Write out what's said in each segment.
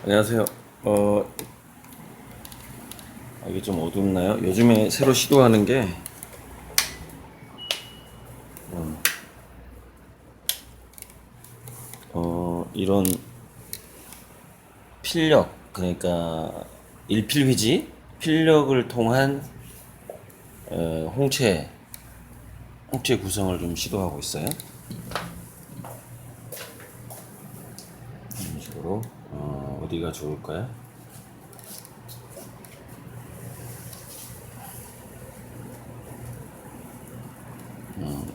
안녕하세요. 어, 이게 좀 어둡나요? 요즘에 새로 시도하는 게, 이런 필력, 그러니까 일필휘지? 필력을 통한, 홍채 구성을 좀 시도하고 있어요. 이런 식으로, 어디가 좋을까요?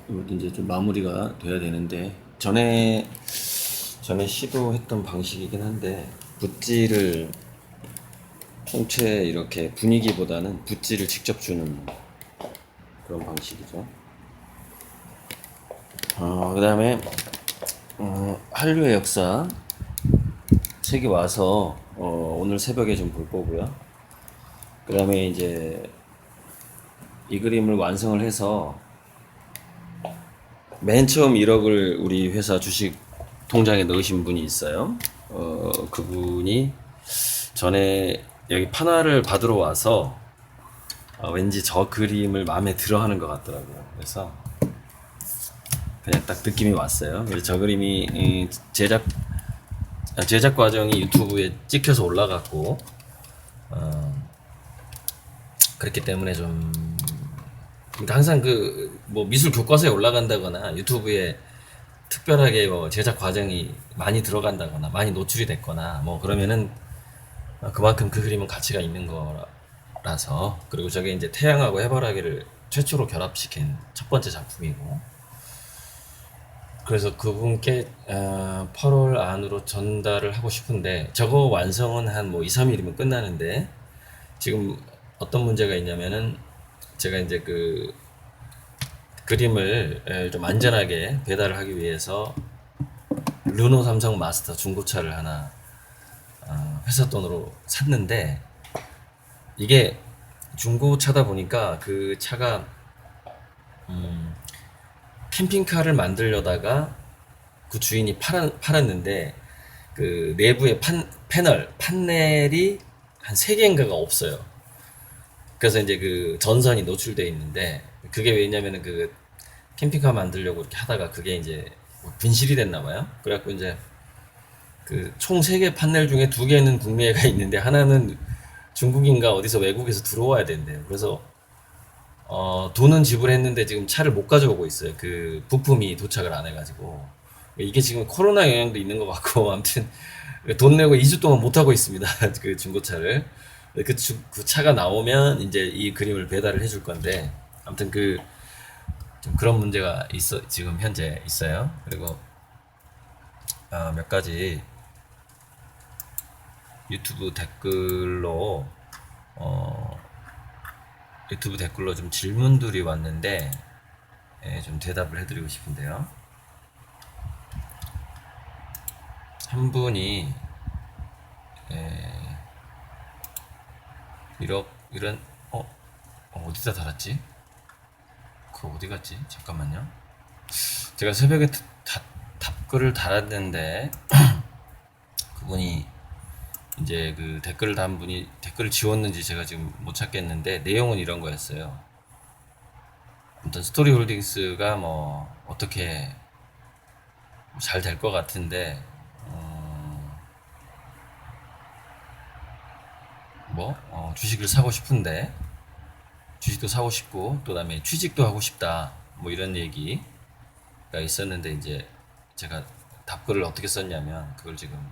이것도 이제 좀 마무리가 돼야 되는데, 전에 시도했던 방식이긴 한데, 붓질을 홍채 이렇게 분위기보다는 붓질을 직접 주는 그런 방식이죠. 그 다음에 한류의 역사 책이 와서 오늘 새벽에 좀 볼 거고요. 그 다음에 이제 이 그림을 완성을 해서 맨 처음 1억을 우리 회사 주식 통장에 넣으신 분이 있어요. 그분이 전에 여기 판화를 받으러 와서 왠지 저 그림을 마음에 들어 하는 것 같더라고요. 그래서 그냥 딱 느낌이 왔어요. 그래서 저 그림이 제작 과정이 유튜브에 찍혀서 올라갔고, 그렇기 때문에 좀, 그러니까 항상 뭐 미술 교과서에 올라간다거나 유튜브에 특별하게 뭐 제작 과정이 많이 들어간다거나 많이 노출이 됐거나 뭐 그러면은 그만큼 그 그림은 가치가 있는 거라서. 그리고 저게 이제 태양하고 해바라기를 최초로 결합시킨 첫 번째 작품이고, 그래서 그분께 8월 안으로 전달을 하고 싶은데, 저거 완성은 한 뭐 2, 3일이면 끝나는데, 지금 어떤 문제가 있냐면은 제가 이제 그 그림을 좀 안전하게 배달을 하기 위해서 르노 삼성 마스터 중고차를 하나 회사 돈으로 샀는데, 이게 중고차다 보니까 그 차가 캠핑카를 만들려다가 그 주인이 팔았는데, 그 내부에 판넬이 한 3개인가가 없어요. 그래서 이제 그 전선이 노출돼 있는데, 그게 왜냐면은 그 캠핑카 만들려고 이렇게 하다가 그게 이제 뭐 분실이 됐나 봐요. 그래갖고 이제 그 총 3개 판넬 중에 2개는 국내에가 있는데 하나는 중국인가 어디서 외국에서 들어와야 된대요. 그래서 돈은 지불했는데 지금 차를 못 가져오고 있어요. 그 부품이 도착을 안 해가지고. 이게 지금 코로나 영향도 있는 것 같고, 아무튼 돈 내고 2주 동안 못 하고 있습니다. 그 중고차를. 그 차가 나오면 이제 이 그림을 배달을 해줄 건데, 아무튼 좀 그런 문제가 지금 현재 있어요. 그리고 몇 가지 유튜브 댓글로 어, 유튜브 댓글로 좀 질문들이 왔는데, 좀 대답을 해드리고 싶은데요. 한 분이 이런 어디다 달았지? 그거 어디 갔지? 잠깐만요. 제가 새벽에 답글을 달았는데 그분이 이제 그 댓글을 단 분이 댓글을 지웠는지 제가 지금 못 찾겠는데, 내용은 이런 거였어요. 아무튼 스토리홀딩스가 뭐 어떻게 잘 될 것 같은데, 주식을 사고 싶은데, 주식도 사고 싶고 또 다음에 취직도 하고 싶다, 뭐 이런 얘기가 있었는데, 이제 제가 답글을 어떻게 썼냐면, 그걸 지금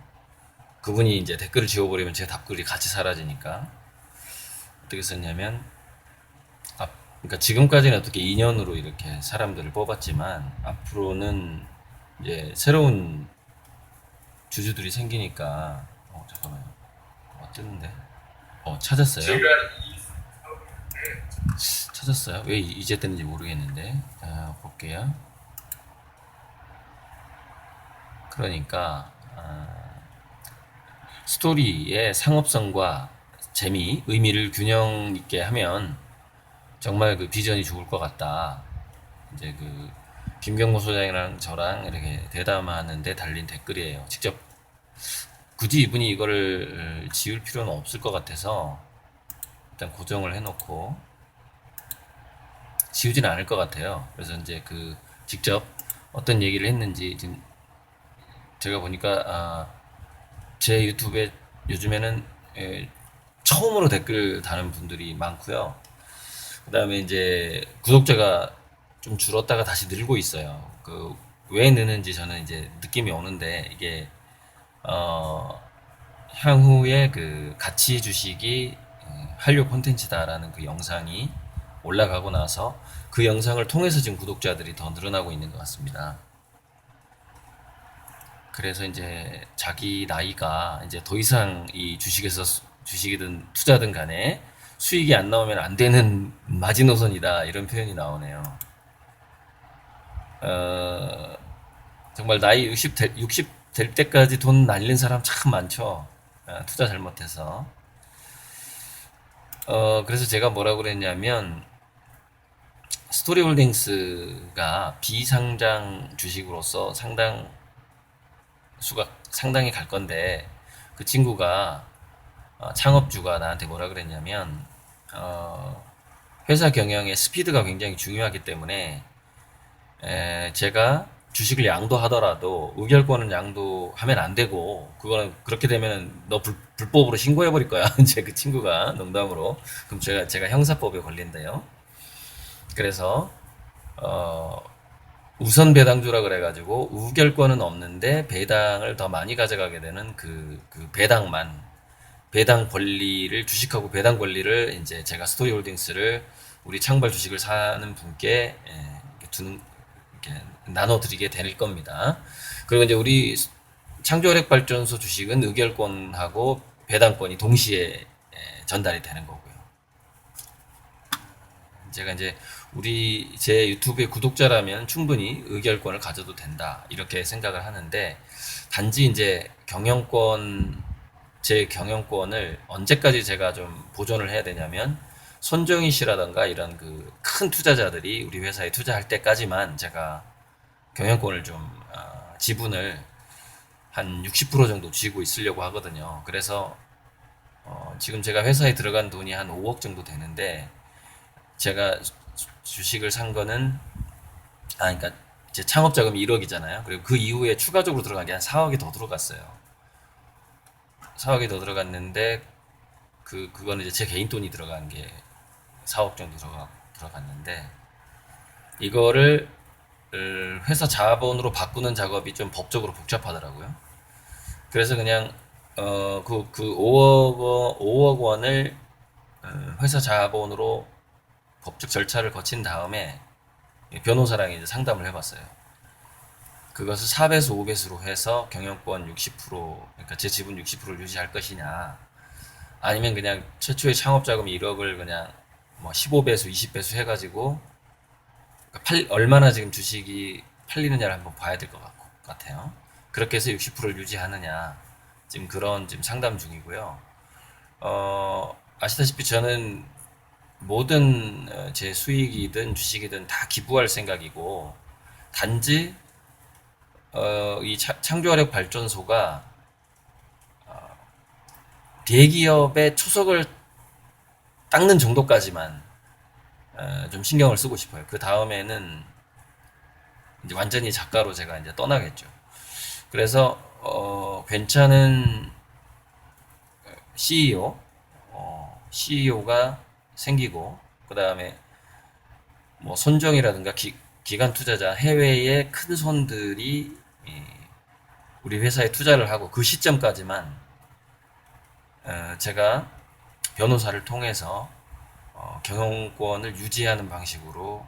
그분이 이제 댓글을 지워버리면 제 답글이 같이 사라지니까 어떻게 썼냐면, 그러니까 지금까지는 어떻게 2년으로 이렇게 사람들을 뽑았지만 앞으로는 이제 새로운 주주들이 생기니까, 잠깐만요. 뜨는데. 찾았어요. 찾았어요. 왜 이제 뜨는지 모르겠는데. 볼게요. 그러니까 스토리의 상업성과 재미, 의미를 균형 있게 하면 정말 그 비전이 좋을 것 같다. 이제 그 김경모 소장이랑 저랑 이렇게 대담하는데 달린 댓글이에요. 직접 굳이 이분이 이거를 지울 필요는 없을 것 같아서 일단 고정을 해놓고 지우지는 않을 것 같아요. 그래서 이제 그 직접 어떤 얘기를 했는지 지금 제가 보니까 제 유튜브에 요즘에는 처음으로 댓글 다는 분들이 많고요. 그 다음에 이제 구독자가 좀 줄었다가 다시 늘고 있어요. 그 왜 느는지 저는 이제 느낌이 오는데 이게 어 향후에 그 가치 주식이 한류 콘텐츠다라는 그 영상이 올라가고 나서 그 영상을 통해서 지금 구독자들이 더 늘어나고 있는 것 같습니다. 그래서 이제 자기 나이가 이제 더 이상 이 주식에서 주식이든 투자든 간에 수익이 안 나오면 안 되는 마지노선이다 이런 표현이 나오네요. 어, 정말 나이 60 될 때까지 돈 날린 사람 참 많죠. 투자 잘못해서. 그래서 제가 뭐라고 그랬냐면 스토리홀딩스가 비상장 주식으로서 수가 상당히 갈 건데 그 친구가 창업주가 나한테 뭐라 그랬냐면 어, 회사 경영의 스피드가 굉장히 중요하기 때문에 제가 주식을 양도하더라도 의결권은 양도하면 안 되고 그거는 그렇게 되면 너 불법으로 신고해 버릴 거야. 이제 그 친구가 농담으로 그럼 제가 형사법에 걸린대요. 그래서 어, 우선 배당주라 그래가지고 우결권은 없는데 배당을 더 많이 가져가게 되는 그 배당 권리를 주식하고 배당 권리를 이제 제가 스토리홀딩스를 우리 창발 주식을 사는 분께 이렇게 두는 이렇게 나눠드리게 될 겁니다. 그리고 이제 우리 창조력발전소 주식은 의결권하고 배당권이 동시에 전달이 되는 거고요. 제가 이제 제 유튜브의 구독자라면 충분히 의결권을 가져도 된다 이렇게 생각을 하는데 단지 이제 제 경영권을 언제까지 제가 좀 보존을 해야 되냐면 손정희 씨라던가 이런 그 큰 투자자들이 우리 회사에 투자할 때까지만 제가 경영권을 좀 지분을 한 60% 정도 쥐고 있으려고 하거든요. 그래서 지금 제가 회사에 들어간 돈이 한 5억 정도 되는데 제가 주식을 산 거는 그러니까 제 창업 자금이 1억이잖아요. 그리고 그 이후에 추가적으로 들어간 게 한 4억이 더 들어갔어요. 4억이 더 들어갔는데 그거는 이제 제 개인 돈이 들어간 게 4억 정도 들어갔는데 이거를 회사 자본으로 바꾸는 작업이 좀 법적으로 복잡하더라고요. 그래서 그냥 그 5억 원을 회사 자본으로 법적 절차를 거친 다음에 변호사랑 이제 상담을 해봤어요. 그것을 4배수, 5배수로 해서 경영권 60%, 그러니까 제 지분 60%를 유지할 것이냐, 아니면 그냥 최초의 창업 자금 1억을 그냥 뭐 15배수, 20배수 해가지고 얼마나 지금 주식이 팔리느냐를 한번 봐야 될 것 같아요. 그렇게 해서 60%를 유지하느냐, 지금 상담 중이고요. 아시다시피 저는 모든 제 수익이든 주식이든 다 기부할 생각이고 단지 이 창조화력 발전소가 대기업의 초석을 닦는 정도까지만 좀 신경을 쓰고 싶어요. 그 다음에는 이제 완전히 작가로 제가 이제 떠나겠죠. 그래서 괜찮은 CEO가 생기고 그 다음에 뭐 손정이라든가 기관 투자자 해외의 큰 손들이 우리 회사에 투자를 하고 그 시점까지만 제가 변호사를 통해서 경영권을 유지하는 방식으로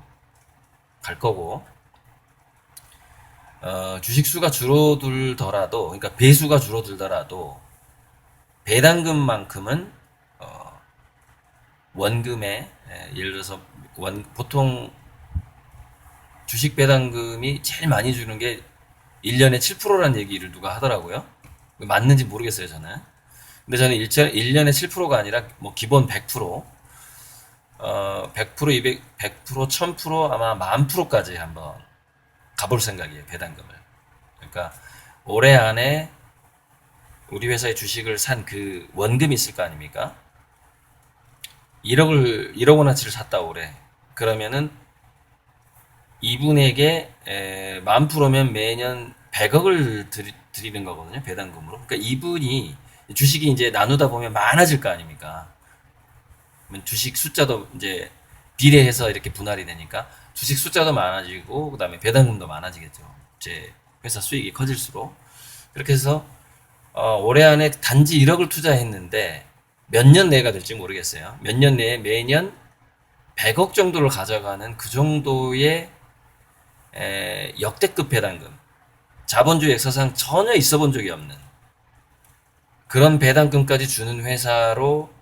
갈 거고 주식 수가 줄어들더라도 그러니까 배수가 줄어들더라도 배당금만큼은 원금에 예를 들어서 보통 주식 배당금이 제일 많이 주는 게 1년에 7%라는 얘기를 누가 하더라고요. 맞는지 모르겠어요, 저는. 근데 저는 1년에 7%가 아니라 뭐 기본 100%, 100%, 100%, 1000% 아마 10,000%까지 한번 가볼 생각이에요, 배당금을. 그러니까 올해 안에 우리 회사의 주식을 산 그 원금이 있을 거 아닙니까? 1억 원어치를 샀다 올해. 그러면은 이분에게 만 프로면 매년 100억을 드리는 거거든요. 배당금으로. 그러니까 이분이 주식이 이제 나누다 보면 많아질 거 아닙니까? 주식 숫자도 이제 비례해서 이렇게 분할이 되니까 주식 숫자도 많아지고 그다음에 배당금도 많아지겠죠. 제 회사 수익이 커질수록. 그렇게 해서 올해 안에 단지 1억을 투자했는데 몇 년 내가 될지 모르겠어요. 몇 년 내에 매년 100억 정도를 가져가는 그 정도의 역대급 배당금. 자본주의 역사상 전혀 있어 본 적이 없는 그런 배당금까지 주는 회사로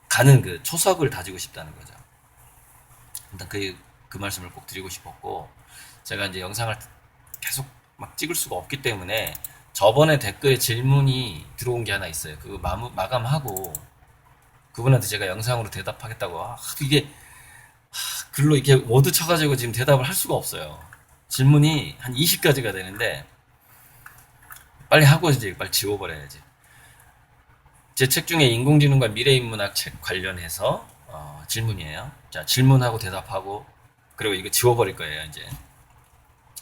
가는 그 초석을 다지고 싶다는 거죠. 일단 그 말씀을 꼭 드리고 싶었고, 제가 이제 영상을 계속 막 찍을 수가 없기 때문에 저번에 댓글에 질문이 들어온 게 하나 있어요. 그거 마감하고 그분한테 제가 영상으로 대답하겠다고. 이게 글로 이렇게 워드 쳐가지고 지금 대답을 할 수가 없어요. 질문이 한 20가지가 되는데 빨리 하고 이제 빨리 지워버려야지. 제 책 중에 인공지능과 미래인문학 책 관련해서 질문이에요. 자, 질문하고 대답하고 그리고 이거 지워버릴 거예요, 이제.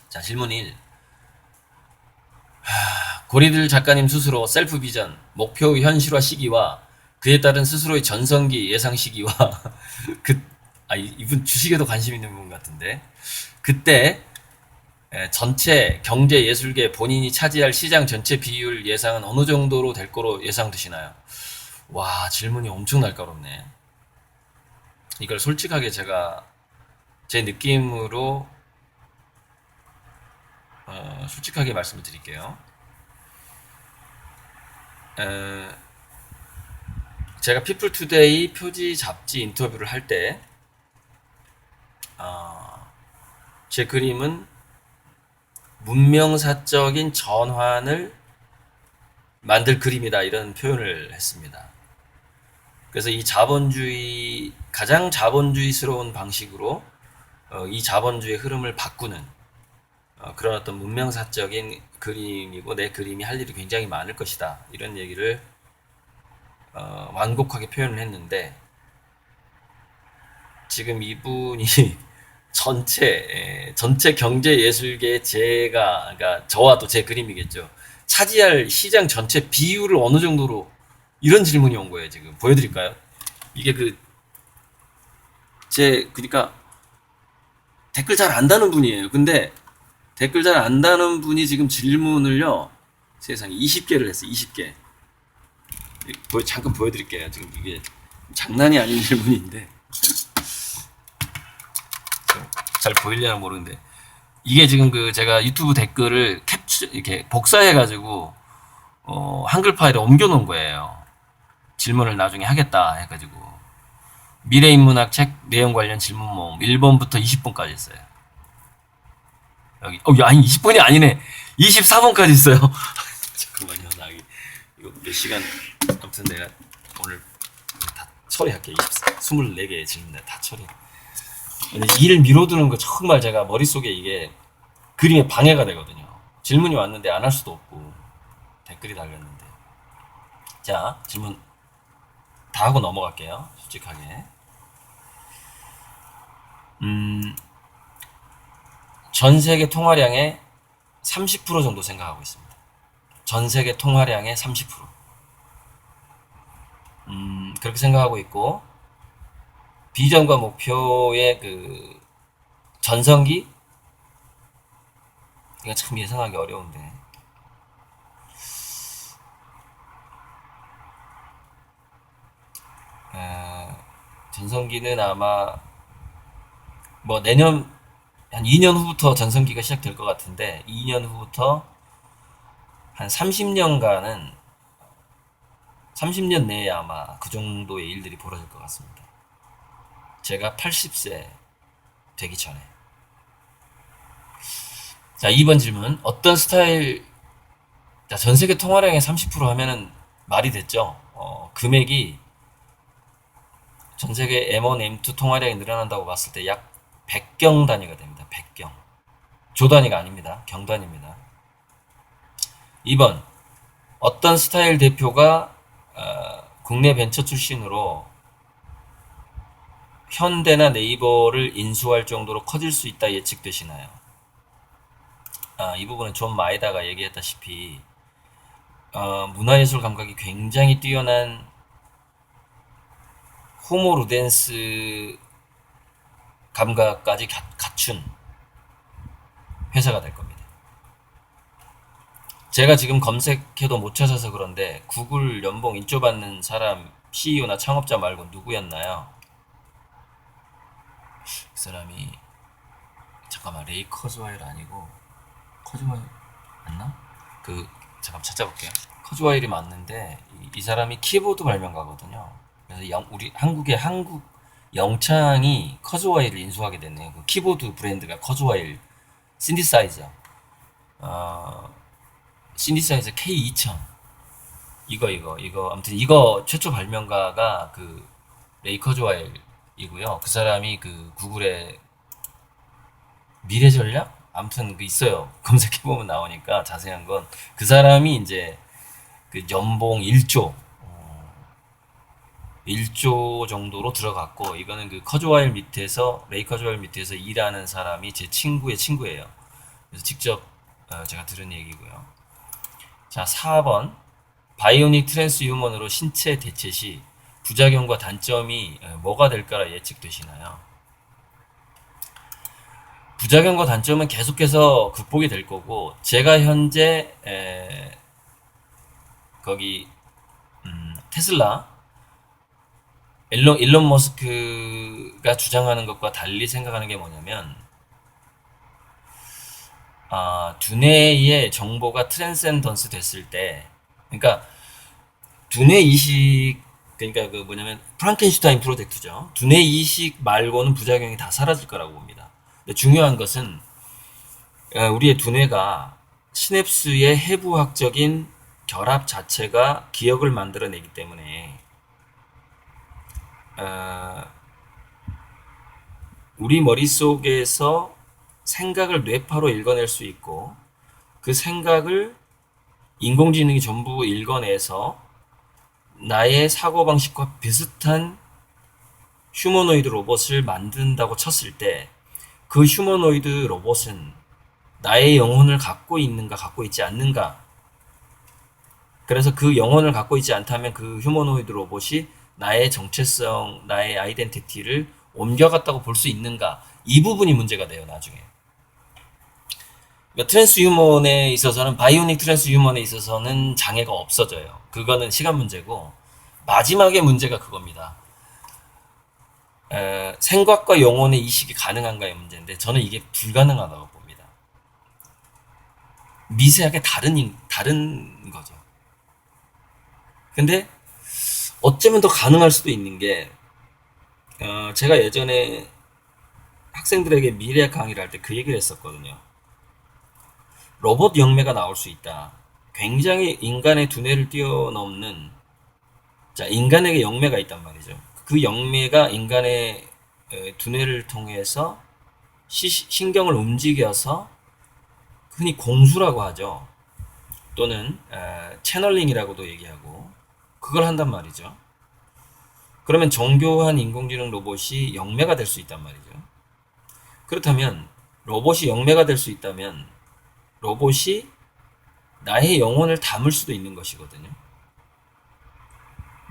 자, 질문 1. 고리들 작가님 스스로 셀프 비전, 목표 현실화 시기와 그에 따른 스스로의 전성기 예상 시기와 이분 주식에도 관심 있는 분 같은데 그때 전체 경제 예술계 본인이 차지할 시장 전체 비율 예상은 어느 정도로 될 거로 예상되시나요? 와, 질문이 엄청 날카롭네. 이걸 솔직하게 제가 제 느낌으로 솔직하게 말씀을 드릴게요. 제가 피플투데이 표지 잡지 인터뷰를 할 때 제 그림은 문명사적인 전환을 만들 그림이다 이런 표현을 했습니다. 그래서 이 자본주의 가장 자본주의스러운 방식으로 이 자본주의 흐름을 바꾸는 그런 어떤 문명사적인 그림이고 내 그림이 할 일이 굉장히 많을 것이다 이런 얘기를 완곡하게 표현을 했는데 지금 이분이 전체 경제 예술계 그러니까 저와 또 제 그림이겠죠. 차지할 시장 전체 비율을 어느 정도로 이런 질문이 온 거예요. 지금 보여드릴까요? 이게 그러니까 댓글 잘 안다는 분이에요. 근데 댓글 잘 안다는 분이 지금 질문을요. 세상에 20개를 했어요. 20개. 잠깐 보여드릴게요. 지금 이게 장난이 아닌 질문인데 잘 보이려나 모르는데 이게 지금 제가 유튜브 댓글을 이렇게 복사해가지고 한글 파일에 옮겨놓은 거예요. 질문을 나중에 하겠다 해가지고 미래인문학 책 내용 관련 질문 모음 1번부터 20번까지 있어요. 여기 아니 20번이 아니네. 24번까지 있어요. 잠깐만요. 나 이거 몇 시간 아무튼 내가 오늘 다 처리할게. 24개의 질문 내가 다 처리. 일을 미뤄두는 거 정말 제가 머릿속에 이게 그림에 방해가 되거든요. 질문이 왔는데 안 할 수도 없고 댓글이 달렸는데. 자, 질문 다 하고 넘어갈게요. 솔직하게. 전 세계 통화량의 30% 정도 생각하고 있습니다. 전 세계 통화량의 30%. 그렇게 생각하고 있고, 비전과 목표의 전성기? 이거 참 예상하기 어려운데. 전성기는 아마 내년 한 2년 후부터 전성기가 시작될 것 같은데 2년 후부터 한 30년 내에 아마 그 정도의 일들이 벌어질 것 같습니다. 제가 80세 되기 전에. 자, 2번 질문. 어떤 스타일, 자, 전 세계 통화량의 30% 하면은 말이 됐죠. 금액이 전 세계 M1, M2 통화량이 늘어난다고 봤을 때 약 100경 단위가 됩니다. 100경. 조 단위가 아닙니다. 경 단위입니다. 2번. 어떤 스타일 대표가 국내 벤처 출신으로 현대나 네이버를 인수할 정도로 커질 수 있다 예측되시나요? 이 부분은 존 마에다가 얘기했다시피 문화예술 감각이 굉장히 뛰어난 호모 루덴스 감각까지 갖춘 회사가 될 겁니다. 제가 지금 검색해도 못 찾아서 그런데 구글 연봉 1조 받는 사람 CEO나 창업자 말고 누구였나요? 그 사람이 잠깐만 레이 커즈와일 아니고 커즈와일 맞나? 잠깐 찾아볼게요. 커즈와일이 맞는데 이 사람이 키보드 발명가거든요. 그래서 우리 한국 영창이 커즈와일을 인수하게 됐네요. 그 키보드 브랜드가 커즈와일 신디사이저 신디사이저 K2000 이거 아무튼 이거 최초 발명가가 그 레이 커즈와일이고요. 그 사람이 그 구글의 미래 전략 아무튼 그 있어요. 검색해 보면 나오니까 자세한 건 그 사람이 이제 그 연봉 1조 정도로 들어갔고 이거는 그 커즈와일 밑에서 레이 커즈와일 밑에서 일하는 사람이 제 친구의 친구예요. 그래서 직접 제가 들은 얘기고요. 자, 4번 바이오닉 트랜스 휴먼으로 신체 대체 시 부작용과 단점이 뭐가 될까라 예측되시나요? 부작용과 단점은 계속해서 극복이 될 거고 제가 현재 거기 테슬라 일론 머스크가 주장하는 것과 달리 생각하는 게 뭐냐면 두뇌의 정보가 트랜센던스 됐을 때 그러니까 두뇌 이식 그러니까 그 뭐냐면 프랑켄슈타인 프로젝트죠. 두뇌 이식 말고는 부작용이 다 사라질 거라고 봅니다. 근데 중요한 것은 우리의 두뇌가 시냅스의 해부학적인 결합 자체가 기억을 만들어내기 때문에 우리 머릿속에서 생각을 뇌파로 읽어낼 수 있고 그 생각을 인공지능이 전부 읽어내서 나의 사고방식과 비슷한 휴머노이드 로봇을 만든다고 쳤을 때 그 휴머노이드 로봇은 나의 영혼을 갖고 있는가 갖고 있지 않는가 그래서 그 영혼을 갖고 있지 않다면 그 휴머노이드 로봇이 나의 정체성, 나의 아이덴티티를 옮겨갔다고 볼 수 있는가 이 부분이 문제가 돼요 나중에. 그러니까 트랜스휴먼에 있어서는 바이오닉 트랜스휴먼에 있어서는 장애가 없어져요. 그거는 시간 문제고 마지막의 문제가 그겁니다. 생각과 영혼의 이식이 가능한가의 문제인데 저는 이게 불가능하다고 봅니다. 미세하게 다른 거죠. 근데 어쩌면 더 가능할 수도 있는 게 제가 예전에 학생들에게 미래 강의를 할 때 그 얘기를 했었거든요. 로봇 영매가 나올 수 있다. 굉장히 인간의 두뇌를 뛰어넘는 인간에게 영매가 있단 말이죠. 그 영매가 인간의 두뇌를 통해서 신경을 움직여서 흔히 공수라고 하죠. 또는 채널링이라고도 얘기하고 그걸 한단 말이죠. 그러면 정교한 인공지능 로봇이 영매가 될 수 있단 말이죠. 그렇다면 로봇이 영매가 될 수 있다면 로봇이 나의 영혼을 담을 수도 있는 것이거든요.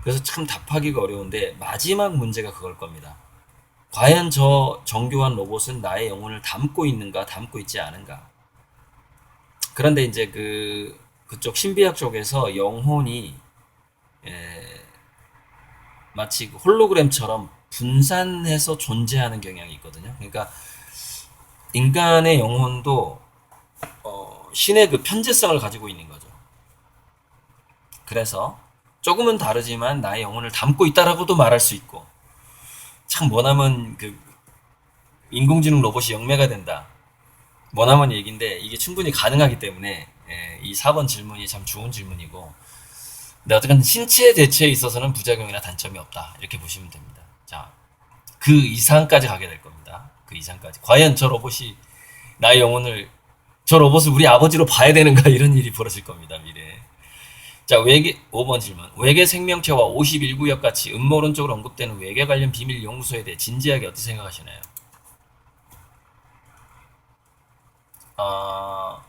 그래서 참 답하기가 어려운데 마지막 문제가 그걸 겁니다. 과연 저 정교한 로봇은 나의 영혼을 담고 있는가, 담고 있지 않은가. 그런데 이제 그쪽 신비학 쪽에서 영혼이 마치 홀로그램처럼 분산해서 존재하는 경향이 있거든요. 그러니까 인간의 영혼도 신의 그 편재성을 가지고 있는 거죠. 그래서 조금은 다르지만 나의 영혼을 담고 있다라고도 말할 수 있고 참 머나먼 그 인공지능 로봇이 영매가 된다. 머나먼 얘기인데 이게 충분히 가능하기 때문에 이 4번 질문이 참 좋은 질문이고 근데 어쨌든 신체 대체에 있어서는 부작용이나 단점이 없다. 이렇게 보시면 됩니다. 자, 그 이상까지 가게 될 겁니다. 그 이상까지. 과연 저 로봇이 나의 영혼을 저 로봇을 우리 아버지로 봐야 되는가 이런 일이 벌어질 겁니다. 미래에. 자, 외계 5번 질문. 외계 생명체와 51구역 같이 음모론적으로 언급되는 외계 관련 비밀 연구소에 대해 진지하게 어떻게 생각하시나요? 아,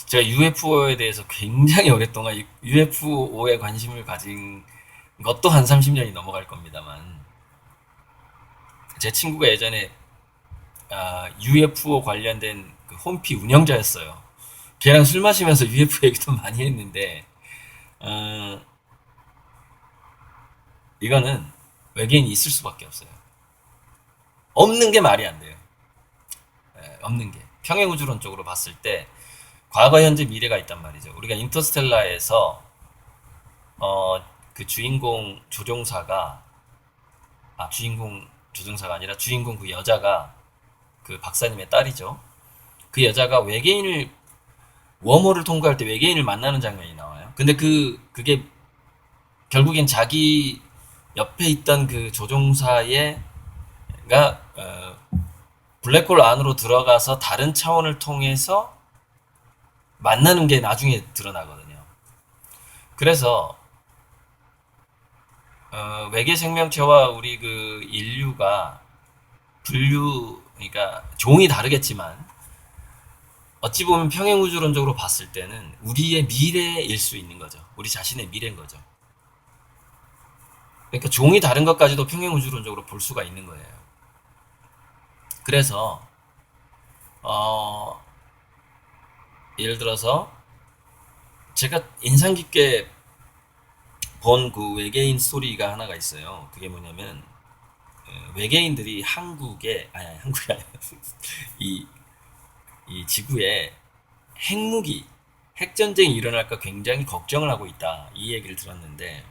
제가 UFO에 대해서 굉장히 오랫동안 UFO에 관심을 가진 것도 한 30년이 넘어갈 겁니다만, 제 친구가 예전에 UFO 관련된 그 홈피 운영자였어요. 걔랑 술 마시면서 UFO 얘기도 많이 했는데, 어, 이거는 외계인이 있을 수밖에 없어요. 없는 게 말이 안 돼요. 없는 게. 평행우주론적으로 봤을 때 과거, 현재, 미래가 있단 말이죠. 우리가 인터스텔라에서 그 주인공 조종사가 주인공 조종사가 아니라 주인공 그 여자가 그 박사님의 딸이죠. 그 여자가 외계인을 웜홀을 통과할 때 외계인을 만나는 장면이 나와요. 근데 그게 결국엔 자기 옆에 있던 그 조종사의 가 블랙홀 안으로 들어가서 다른 차원을 통해서 만나는 게 나중에 드러나거든요. 그래서 외계 생명체와 우리 그 인류가 그러니까 종이 다르겠지만 어찌 보면 평행우주론적으로 봤을 때는 우리의 미래일 수 있는 거죠. 우리 자신의 미래인 거죠. 그러니까 종이 다른 것까지도 평행우주론적으로 볼 수가 있는 거예요. 그래서 어, 예를 들어서 제가 인상 깊게 본 그 외계인 스토리가 하나가 있어요. 그게 뭐냐면 외계인들이 한국이 아니라 이, 이 지구에 핵무기, 핵전쟁이 일어날까 굉장히 걱정을 하고 있다. 이 얘기를 들었는데,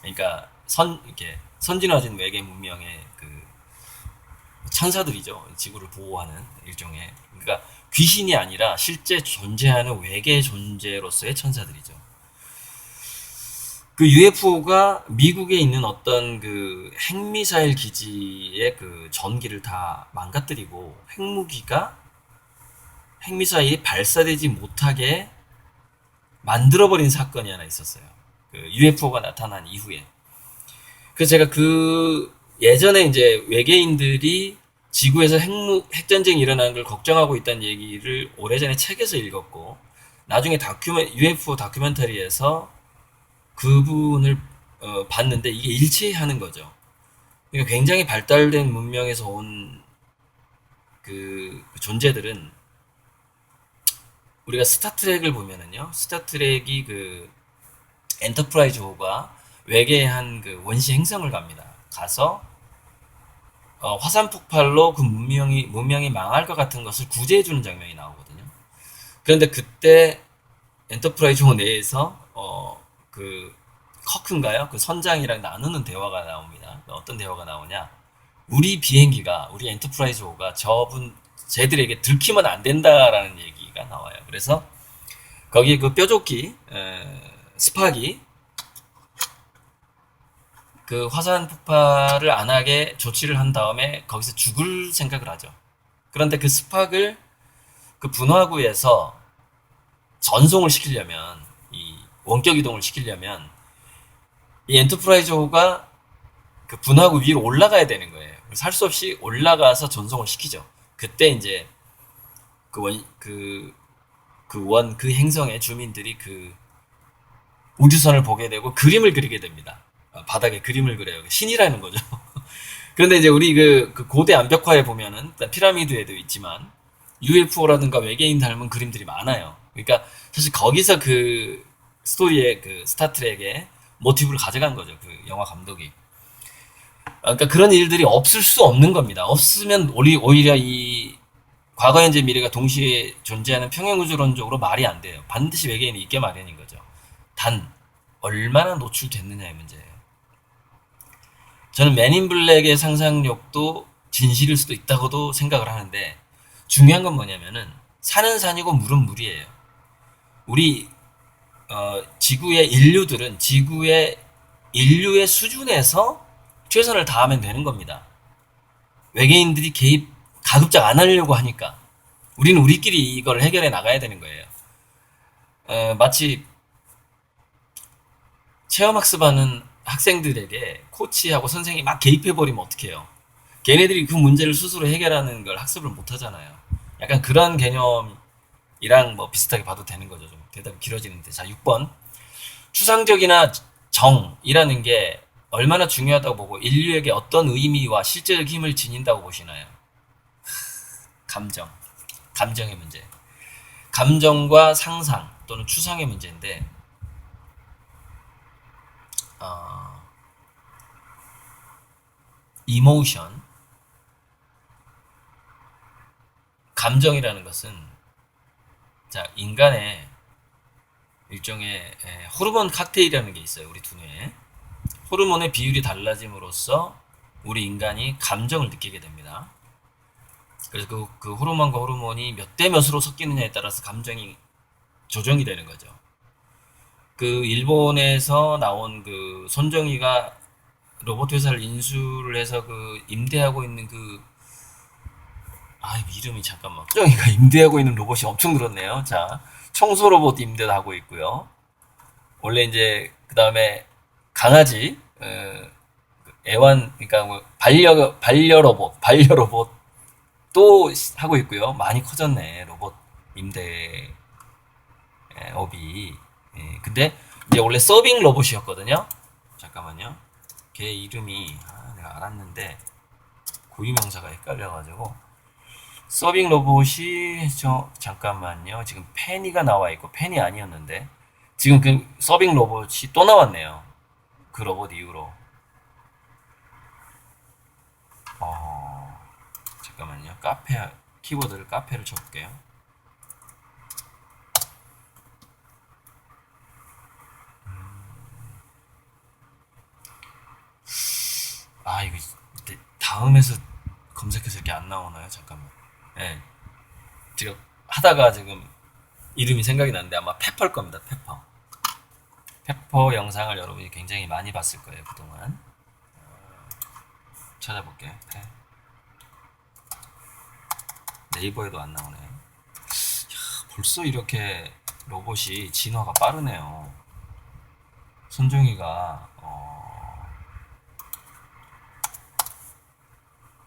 그러니까 이렇게 선진화진 외계 문명의 그 천사들이죠. 지구를 보호하는 일종의. 그러니까 귀신이 아니라 실제 존재하는 외계 존재로서의 천사들이죠. 그 UFO가 미국에 있는 어떤 그 핵미사일 기지의 그 전기를 다 망가뜨리고 핵미사일이 발사되지 못하게 만들어버린 사건이 하나 있었어요. 그 UFO가 나타난 이후에. 그래서 제가 그 예전에 이제 외계인들이 지구에서 핵전쟁이 일어나는 걸 걱정하고 있다는 얘기를 오래전에 책에서 읽었고, 나중에 UFO 다큐멘터리에서 그분을 봤는데 이게 일치하는 거죠. 그러니까 굉장히 발달된 문명에서 온 그 존재들은 우리가 스타트랙을 보면은요, 스타트랙이 그 엔터프라이즈호가 외계의 한 그 원시 행성을 갑니다. 가서 화산 폭발로 그 문명이 망할 것 같은 것을 구제해주는 장면이 나오거든요. 그런데 그때 엔터프라이즈호 내에서 그 커크인가요? 그 선장이랑 나누는 대화가 나옵니다. 어떤 대화가 나오냐? 우리 엔터프라이즈호가 쟤들에게 들키면 안 된다라는 얘기가 나와요. 그래서 거기에 그 뾰족기 스팍이 그 화산 폭발을 안 하게 조치를 한 다음에 거기서 죽을 생각을 하죠. 그런데 그 스팍을 그 분화구에서 전송을 시키려면, 이 원격 이동을 시키려면 이 엔터프라이즈호가 그 분화구 위로 올라가야 되는 거예요. 살 수 없이 올라가서 전송을 시키죠. 그때 이제 그 행성의 주민들이 그 우주선을 보게 되고 그림을 그리게 됩니다. 바닥에 그림을 그려요. 신이라는 거죠. 그런데 이제 우리 그 고대 암벽화에 보면은 피라미드에도 있지만 UFO라든가 외계인 닮은 그림들이 많아요. 그러니까 사실 거기서 그 스토리의 그 스타트랙의 모티브를 가져간 거죠. 그 영화 감독이. 그러니까 그런 일들이 없을 수 없는 겁니다. 없으면 오히려 이 과거, 현재, 미래가 동시에 존재하는 평행우주론적으로 말이 안 돼요. 반드시 외계인이 있게 마련인 거죠. 단 얼마나 노출됐느냐의 문제예요. 저는 맨인 블랙의 상상력도 진실일 수도 있다고도 생각을 하는데, 중요한 건 뭐냐면은 산은 산이고 물은 물이에요. 우리 지구의 인류의 수준에서 최선을 다하면 되는 겁니다. 외계인들이 개입 가급적 안 하려고 하니까 우리는 우리끼리 이걸 해결해 나가야 되는 거예요. 마치 체험학습하는 학생들에게 코치하고 선생님이 막 개입해버리면 어떡해요? 걔네들이 그 문제를 스스로 해결하는 걸 학습을 못 하잖아요. 약간 그런 개념이랑 뭐 비슷하게 봐도 되는 거죠. 좀 대답이 길어지는데. 자, 6번. 추상적이나 정이라는 게 얼마나 중요하다고 보고 인류에게 어떤 의미와 실제적 힘을 지닌다고 보시나요? 감정. 감정의 문제. 감정과 상상 또는 추상의 문제인데, 어, 이모션, 감정이라는 것은 자 인간의 일종의 호르몬 칵테일이라는 게 있어요. 우리 두뇌에 호르몬의 비율이 달라짐으로써 우리 인간이 감정을 느끼게 됩니다. 그래서 그 호르몬과 호르몬이 몇 대 몇으로 섞이느냐에 따라서 감정이 조정이 되는 거죠. 그 일본에서 나온 그 손정희가 로봇 회사를 인수를 해서 그 임대하고 있는 그 이름이 잠깐만. 손정희가 임대하고 있는 로봇이 엄청 늘었네요. 자, 청소 로봇 임대도 하고 있고요. 원래 이제 그 다음에 강아지 애완 그러니까 뭐 반려 로봇 또 하고 있고요. 많이 커졌네 로봇 임대 업이. 근데 이제 원래 서빙 로봇이었거든요. 잠깐만요. 걔 이름이 내가 알았는데 고유명사가 헷갈려가지고 서빙 로봇이 잠깐만요. 지금 페니가 나와 있고 페니 아니었는데 지금 그 서빙 로봇이 또 나왔네요. 그 로봇 이후로. 잠깐만요. 키보드를 카페를 쳐볼게요. 이거 다음에서 검색해서 이렇게 안 나오나요? 잠깐만. 네, 지금 하다가 지금 이름이 생각이 났는데 아마 페퍼일 겁니다. 페퍼. 페퍼 영상을 여러분이 굉장히 많이 봤을 거예요. 그동안. 찾아볼게요. 네이버에도 안 나오네. 벌써 이렇게 로봇이 진화가 빠르네요. 손정희가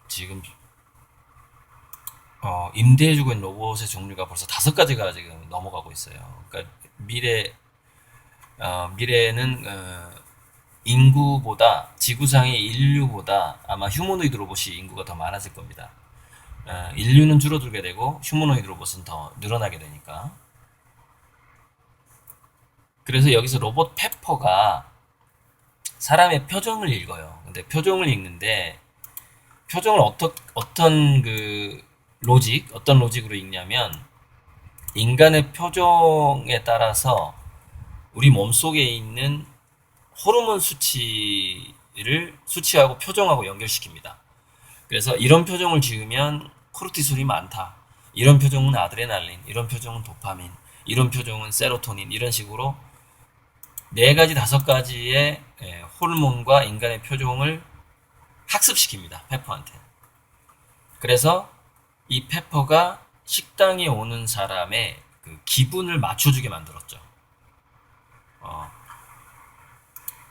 지금 임대해주고 있는 로봇의 종류가 벌써 5가지가 지금 넘어가고 있어요. 그러니까 미래는 인구보다 지구상의 인류보다 아마 휴머노이드 로봇이 인구가 더 많아질 겁니다. 인류는 줄어들게 되고 휴머노이드 로봇은 더 늘어나게 되니까. 그래서 여기서 로봇 페퍼가 사람의 표정을 읽어요. 근데 표정을 읽는데 표정을 어떤 그 어떤 로직으로 읽냐면 인간의 표정에 따라서 우리 몸속에 있는 호르몬 수치하고 표정하고 연결시킵니다. 그래서 이런 표정을 지으면 코르티솔이 많다. 이런 표정은 아드레날린, 이런 표정은 도파민, 이런 표정은 세로토닌, 이런 식으로 4가지, 5가지의 호르몬과 인간의 표정을 학습시킵니다. 페퍼한테. 그래서 이 페퍼가 식당에 오는 사람의 그 기분을 맞춰주게 만들었죠.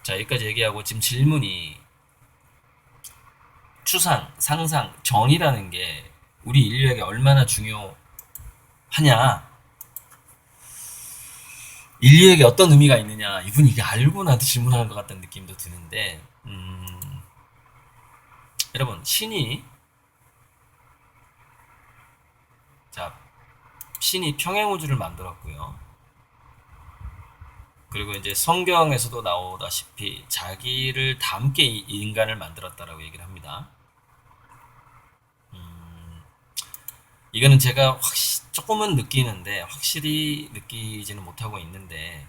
자, 여기까지 얘기하고 지금 질문이 추상, 상상, 정이라는 게 우리 인류에게 얼마나 중요하냐, 인류에게 어떤 의미가 있느냐, 이분이 이게 알고 나도 질문하는 것 같다는 느낌도 드는데, 여러분, 신이 평행우주를 만들었고요. 그리고 이제 성경에서도 나오다시피 자기를 닮게 인간을 만들었다라고 얘기를 합니다. 이거는 제가 조금은 느끼는데 확실히 느끼지는 못하고 있는데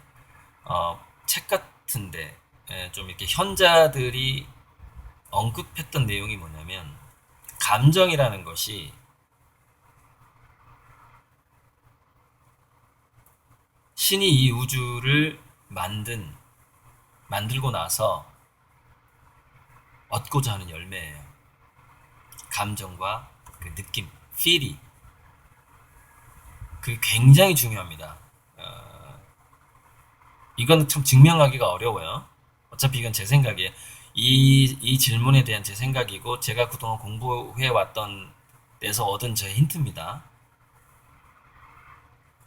책 같은데 좀 이렇게 현자들이 언급했던 내용이 뭐냐면 감정이라는 것이 신이 이 우주를 만들고 나서 얻고자 하는 열매예요. 감정과 그 느낌, feel이 그게 굉장히 중요합니다. 이건 참 증명하기가 어려워요. 어차피 이건 제 생각이에요. 이 질문에 대한 제 생각이고 제가 그동안 공부해 왔던 데서 얻은 제 힌트입니다.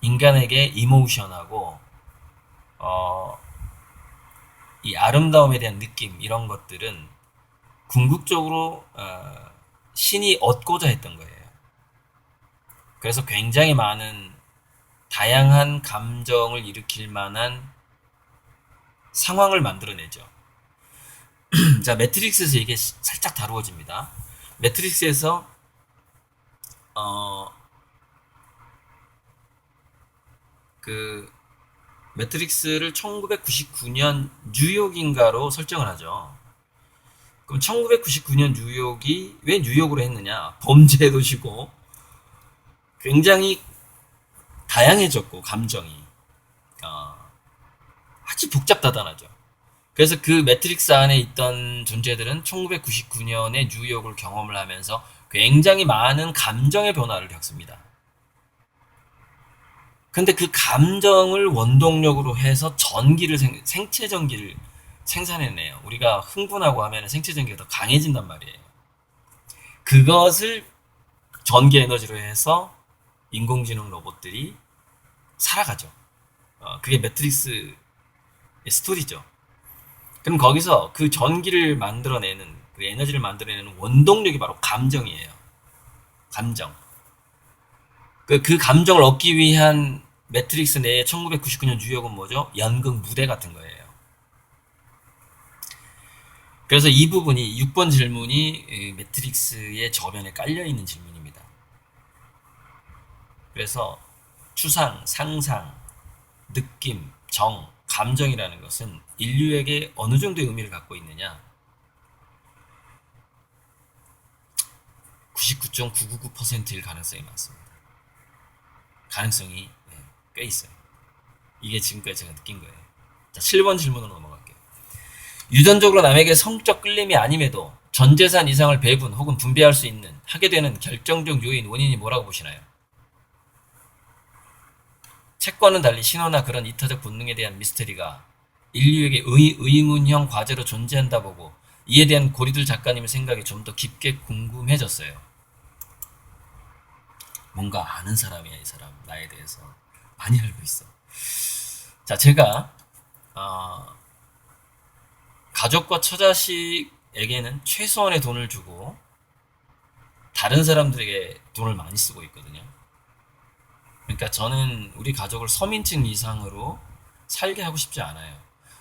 인간에게 이모션하고 어, 이 아름다움에 대한 느낌 이런 것들은 궁극적으로 신이 얻고자 했던 거예요. 그래서 굉장히 많은 다양한 감정을 일으킬 만한 상황을 만들어내죠. 자, 매트릭스에서 이게 살짝 다루어집니다. 매트릭스에서 어, 그 매트릭스를 1999년 뉴욕인가로 설정을 하죠. 그럼 1999년 뉴욕이 왜 뉴욕으로 했느냐? 범죄의 도시고 굉장히 다양해졌고 감정이 아주 복잡다단하죠. 그래서 그 매트릭스 안에 있던 존재들은 1999년에 뉴욕을 경험을 하면서 굉장히 많은 감정의 변화를 겪습니다. 근데 그 감정을 원동력으로 해서 전기를 생체 전기를 생산해내요. 우리가 흥분하고 하면 생체 전기가 더 강해진단 말이에요. 그것을 전기 에너지로 해서 인공지능 로봇들이 살아가죠. 그게 매트릭스의 스토리죠. 그럼 거기서 그 전기를 만들어내는, 그 에너지를 만들어내는 원동력이 바로 감정이에요. 감정. 그 감정을 얻기 위한 매트릭스 내에 1999년 뉴욕은 뭐죠? 연극 무대 같은 거예요. 그래서 이 부분이 6번 질문이 매트릭스의 저변에 깔려있는 질문입니다. 그래서 추상, 상상, 느낌, 정, 감정이라는 것은 인류에게 어느 정도의 의미를 갖고 있느냐? 99.999%일 가능성이 많습니다. 가능성이 꽤 있어요. 이게 지금까지 제가 느낀 거예요. 자, 7번 질문으로 넘어갈게요. 유전적으로 남에게 성적 끌림이 아님에도 전 재산 이상을 배분 혹은 분배할 수 있는 하게 되는 결정적 요인, 원인이 뭐라고 보시나요? 책과는 달리 신호나 그런 이타적 본능에 대한 미스터리가 인류에게 의문형 과제로 존재한다 보고 이에 대한 고리들 작가님의 생각이 좀 더 깊게 궁금해졌어요. 뭔가 아는 사람이야, 이 사람. 나에 대해서 많이 알고 있어. 자, 제가 가족과 처자식에게는 최소한의 돈을 주고 다른 사람들에게 돈을 많이 쓰고 있거든요. 그러니까 저는 우리 가족을 서민층 이상으로 살게 하고 싶지 않아요.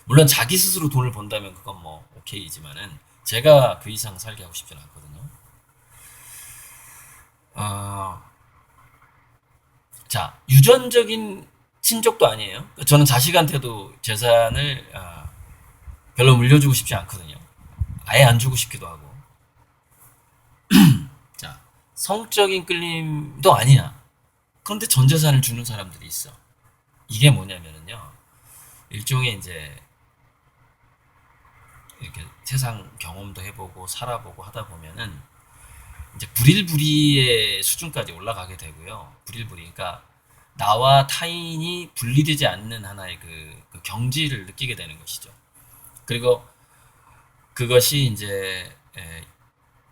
물론 자기 스스로 돈을 번다면 그건 뭐 오케이지만은 제가 그 이상 살게 하고 싶지는 않거든요. 자, 유전적인 친족도 아니에요. 저는 자식한테도 재산을 별로 물려주고 싶지 않거든요. 아예 안 주고 싶기도 하고. 자, 성적인 끌림도 아니야. 그런데 전 재산을 주는 사람들이 있어. 이게 뭐냐면은요. 일종의 이제 이렇게 세상 경험도 해보고 살아보고 하다 보면은 이제 불일불이의 수준까지 올라가게 되고요. 불일불이. 그러니까 나와 타인이 분리되지 않는 하나의 그 경지를 느끼게 되는 것이죠. 그리고 그것이 이제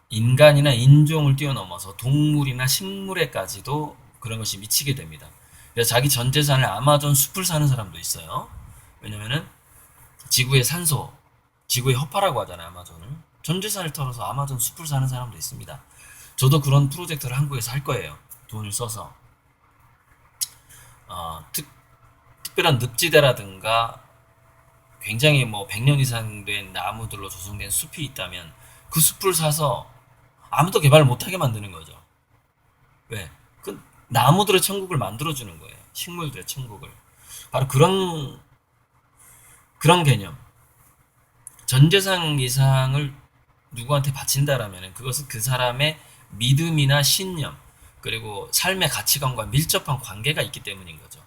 인간이나 인종을 뛰어넘어서 동물이나 식물에까지도 그런 것이 미치게 됩니다. 그래서 자기 전 재산을 아마존 숲을 사는 사람도 있어요. 왜냐면은 지구의 산소, 지구의 허파라고 하잖아요, 아마존을. 전 재산을 털어서 아마존 숲을 사는 사람도 있습니다. 저도 그런 프로젝트를 한국에서 할 거예요. 돈을 써서. 특별한 늪지대라든가 굉장히 뭐 100년 이상 된 나무들로 조성된 숲이 있다면 그 숲을 사서 아무도 개발 못하게 만드는 거죠. 왜? 그 나무들의 천국을 만들어주는 거예요. 식물들의 천국을. 바로 그런 개념. 전 재산 이상을 누구한테 바친다라면 그것은 그 사람의 믿음이나 신념 그리고 삶의 가치관과 밀접한 관계가 있기 때문인 거죠.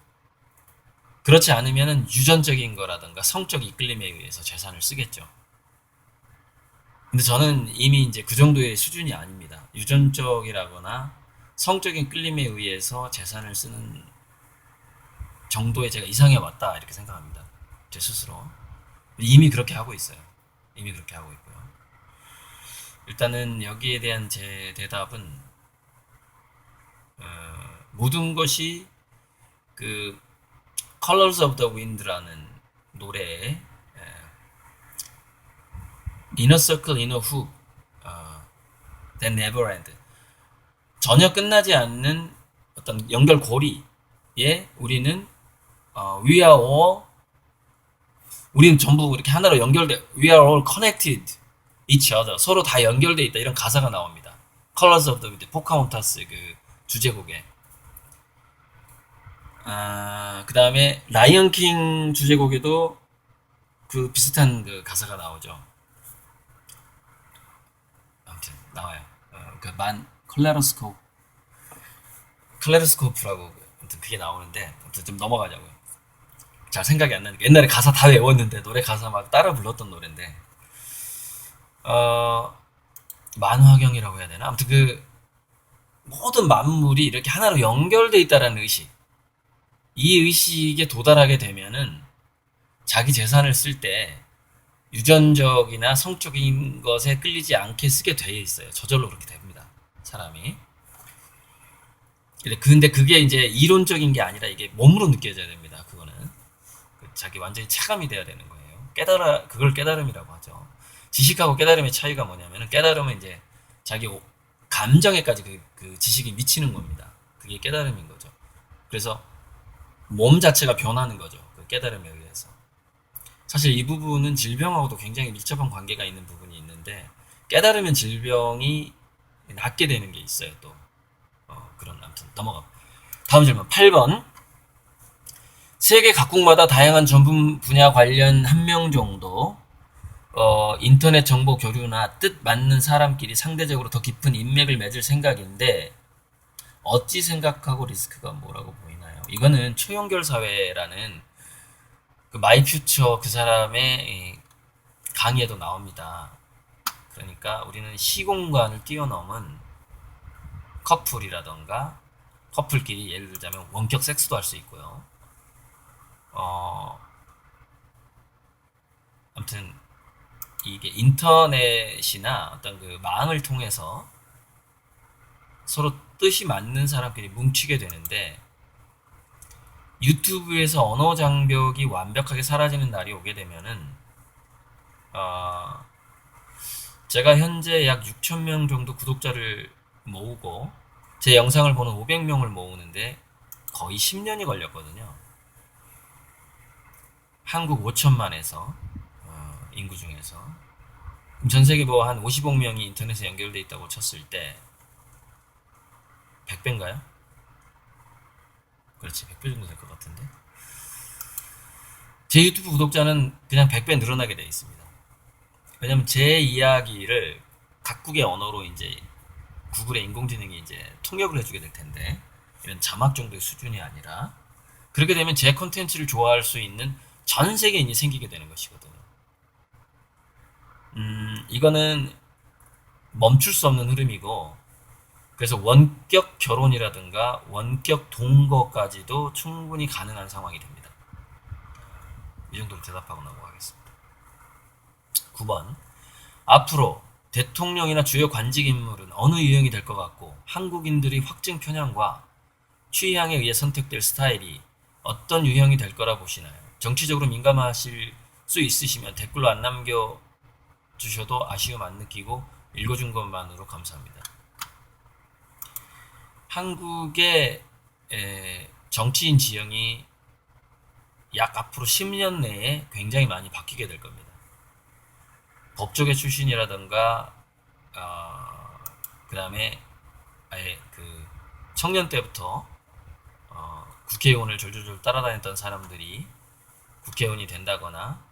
그렇지 않으면 유전적인 거라든가 성적 이끌림에 의해서 재산을 쓰겠죠. 근데 저는 이미 이제 그 정도의 수준이 아닙니다. 유전적이라거나 성적인 끌림에 의해서 재산을 쓰는 정도에 제가 이상해 왔다 이렇게 생각합니다. 제 스스로. 이미 그렇게 하고 있어요. 이미 그렇게 하고 있고요. 일단은 여기에 대한 제 대답은 모든 것이 그 Colors of the Wind라는 노래에 Inner Circle, Inner Hoop, That Never End, 전혀 끝나지 않는 어떤 연결고리에 우리는 We are all, 우리는 전부 이렇게 하나로 연결돼, We are all connected each other, 서로 다 연결돼 있다, 이런 가사가 나옵니다. Colors of the Wind, 포카혼타스 그 주제곡에. 그 다음에 라이언 킹 주제곡에도 그 비슷한 그 가사가 나오죠. 아무튼 나와요. 그만 클레로스코프라고 아무튼 그게 나오는데, 아무튼 좀 넘어가자고요. 잘 생각이 안 나니까. 옛날에 가사 다 외웠는데, 노래 가사 막 따라 불렀던 노래인데, 어 만화경이라고 해야 되나? 아무튼 그 모든 만물이 이렇게 하나로 연결돼 있다라는 의식, 이 의식에 도달하게 되면은 자기 재산을 쓸 때 유전적이나 성적인 것에 끌리지 않게 쓰게 돼 있어요. 저절로 그렇게 됩니다. 사람이. 근데 그게 이제 이론적인 게 아니라 이게 몸으로 느껴져야 됩니다. 그거는. 자기 완전히 체감이 돼야 되는 거예요. 그걸 깨달음이라고 하죠. 지식하고 깨달음의 차이가 뭐냐면은, 깨달음은 이제 자기 감정에까지 그 지식이 미치는 겁니다. 그게 깨달음인 거죠. 그래서 몸 자체가 변하는 거죠. 그 깨달음에 의해서. 사실 이 부분은 질병하고도 굉장히 밀접한 관계가 있는 부분이 있는데, 깨달으면 질병이 낫게 되는 게 있어요. 또 그런, 아무튼 넘어가. 다음 질문 8번. 세계 각국마다 다양한 전문 분야 관련 한 명 정도 인터넷 정보 교류나 뜻 맞는 사람끼리 상대적으로 더 깊은 인맥을 맺을 생각인데, 어찌 생각하고 리스크가 뭐라고 보이나요? 이거는 초연결 사회라는 그 마이퓨처 그 사람의 강의에도 나옵니다. 그러니까 우리는 시공간을 뛰어넘은 커플이라던가, 커플끼리 예를 들자면 원격 섹스도 할 수 있고요. 아무튼 이게 인터넷이나 어떤 그 망을 통해서 서로 뜻이 맞는 사람끼리 뭉치게 되는데, 유튜브에서 언어 장벽이 완벽하게 사라지는 날이 오게 되면은 제가 현재 약 6,000명 정도 구독자를 모으고 제 영상을 보는 500명을 모으는데 거의 10년이 걸렸거든요. 한국 5천만에서 인구 중에서. 그럼 전 세계 뭐 한 50억 명이 인터넷에 연결돼 있다고 쳤을 때 100배인가요? 그렇지, 100배 정도 될 것 같은데. 제 유튜브 구독자는 그냥 100배 늘어나게 되어 있습니다. 왜냐면 제 이야기를 각국의 언어로 이제 구글의 인공지능이 이제 통역을 해주게 될 텐데, 이런 자막 정도의 수준이 아니라, 그렇게 되면 제 컨텐츠를 좋아할 수 있는 전 세계인이 생기게 되는 것이거든요. 이거는 멈출 수 없는 흐름이고, 그래서 원격 결혼이라든가 원격 동거까지도 충분히 가능한 상황이 됩니다. 이 정도로 대답하고 넘어가겠습니다. 9번. 앞으로 대통령이나 주요 관직 인물은 어느 유형이 될 것 같고, 한국인들이 확증 편향과 취향에 의해 선택될 스타일이 어떤 유형이 될 거라 보시나요? 정치적으로 민감하실 수 있으시면 댓글로 안 남겨주셔도 아쉬움 안 느끼고 읽어준 것만으로 감사합니다. 한국의 정치인 지형이 약 앞으로 10년 내에 굉장히 많이 바뀌게 될 겁니다. 법조계 출신이라던가, 그 다음에 아예 그 청년 때부터 국회의원을 졸졸졸 따라다녔던 사람들이 국회의원이 된다거나,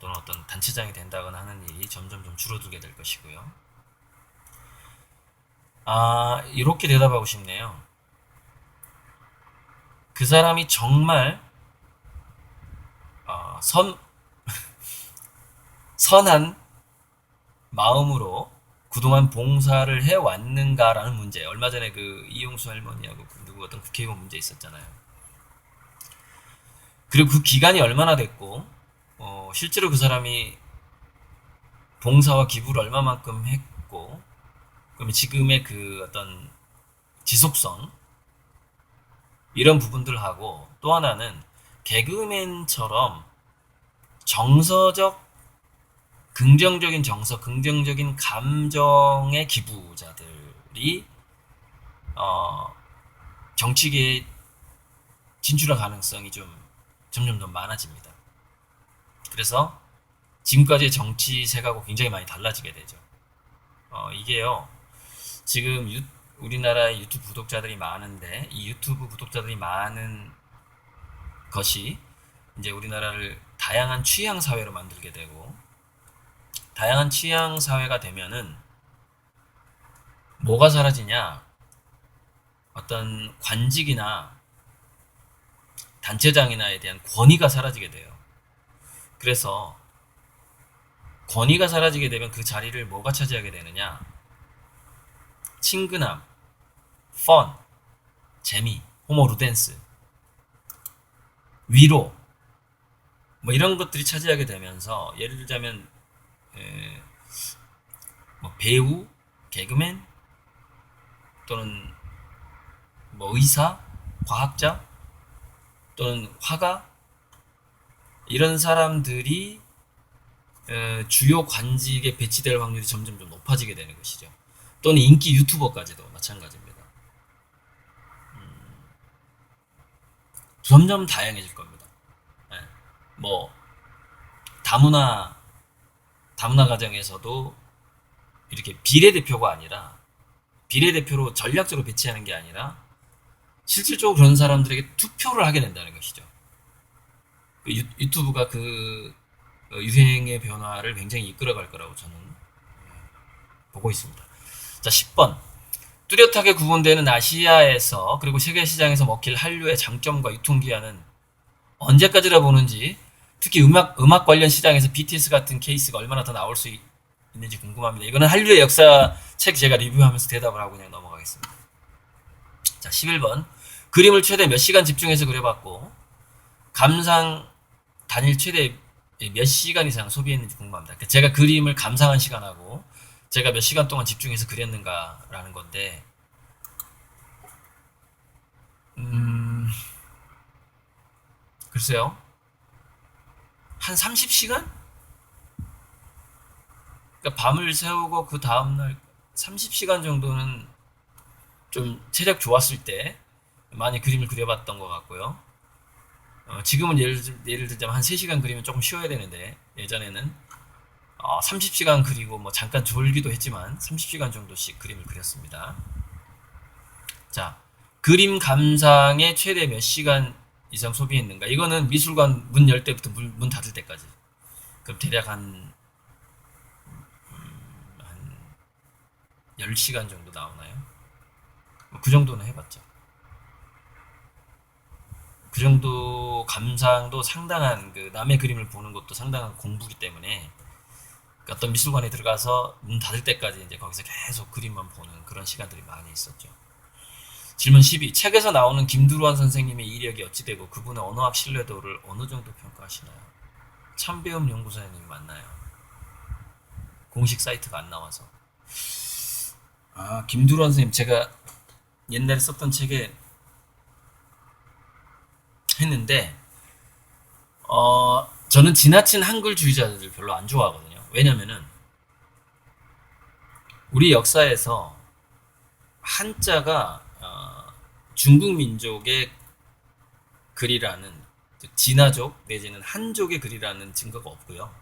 또는 어떤 단체장이 된다거나 하는 일이 점점 좀 줄어들게 될 것이고요. 이렇게 대답하고 싶네요. 그 사람이 정말 선한 마음으로 그동안 봉사를 해왔는가라는 문제. 얼마 전에 그 이용수 할머니하고 누구 어떤 국회의원 문제 있었잖아요. 그리고 그 기간이 얼마나 됐고, 실제로 그 사람이 봉사와 기부를 얼마만큼 했고, 그러면 지금의 그 어떤 지속성, 이런 부분들하고, 또 하나는 개그맨처럼 정서적, 긍정적인 정서, 긍정적인 감정의 기부자들이 정치계에 진출할 가능성이 좀 점점 더 많아집니다. 그래서 지금까지의 정치색하고 굉장히 많이 달라지게 되죠. 이게요, 지금 우리나라의 유튜브 구독자들이 많은데, 이 유튜브 구독자들이 많은 것이 이제 우리나라를 다양한 취향 사회로 만들게 되고, 다양한 취향 사회가 되면은 뭐가 사라지냐? 어떤 관직이나 단체장이나에 대한 권위가 사라지게 돼요. 그래서 권위가 사라지게 되면 그 자리를 뭐가 차지하게 되느냐? 친근함, 펀, 재미, 호모 루덴스, 위로, 뭐 이런 것들이 차지하게 되면서, 예를 들자면 뭐 배우, 개그맨, 또는 뭐 의사, 과학자, 또는 화가, 이런 사람들이 주요 관직에 배치될 확률이 점점 좀 높아지게 되는 것이죠. 또는 인기 유튜버까지도 마찬가지입니다. 점점 다양해질 겁니다. 네. 뭐 다문화 가정에서도 이렇게 비례대표가 아니라, 비례대표로 전략적으로 배치하는 게 아니라 실질적으로 그런 사람들에게 투표를 하게 된다는 것이죠. 유튜브가 그 유행의 변화를 굉장히 이끌어갈 거라고 저는 보고 있습니다. 자, 10번. 뚜렷하게 구분되는 아시아에서 그리고 세계 시장에서 먹힐 한류의 장점과 유통기한은 언제까지라 보는지, 특히 음악 관련 시장에서 BTS 같은 케이스가 얼마나 더 나올 수 있는지 궁금합니다. 이거는 한류의 역사 책 제가 리뷰하면서 대답을 하고 그냥 넘어가겠습니다. 자, 11번. 그림을 최대 몇 시간 집중해서 그려봤고, 감상 단일 최대 몇 시간 이상 소비했는지 궁금합니다. 제가 그림을 감상한 시간하고 제가 몇 시간 동안 집중해서 그렸는가라는 건데, 글쎄요. 한 30시간? 그러니까 밤을 새우고 그 다음날 30시간 정도는 좀 체력 좋았을 때 많이 그림을 그려봤던 것 같고요. 지금은 예를 들자면 한 3시간 그리면 조금 쉬어야 되는데, 예전에는 30시간 그리고 뭐 잠깐 졸기도 했지만 30시간 정도씩 그림을 그렸습니다. 자, 그림 감상에 최대 몇 시간 이상 소비했는가? 이거는 미술관 문 열 때부터 문 닫을 때까지. 그럼 대략 한 10시간 정도 나오나요? 그 정도는 해봤죠. 그 정도 감상도 상당한, 그 남의 그림을 보는 것도 상당한 공부기 때문에 어떤 미술관에 들어가서 문 닫을 때까지 이제 거기서 계속 그림만 보는 그런 시간들이 많이 있었죠. 질문 12. 책에서 나오는 김두루한 선생님의 이력이 어찌 되고 그분의 언어학 신뢰도를 어느 정도 평가하시나요? 참배움 연구소장님이 맞나요? 공식 사이트가 안 나와서. 김두루한 선생님, 제가 옛날에 썼던 책에 했는데, 저는 지나친 한글주의자들 별로 안 좋아하거든요. 왜냐면은 우리 역사에서 한자가 중국 민족의 글이라는, 즉 진화족 내지는 한족의 글이라는 증거가 없고요.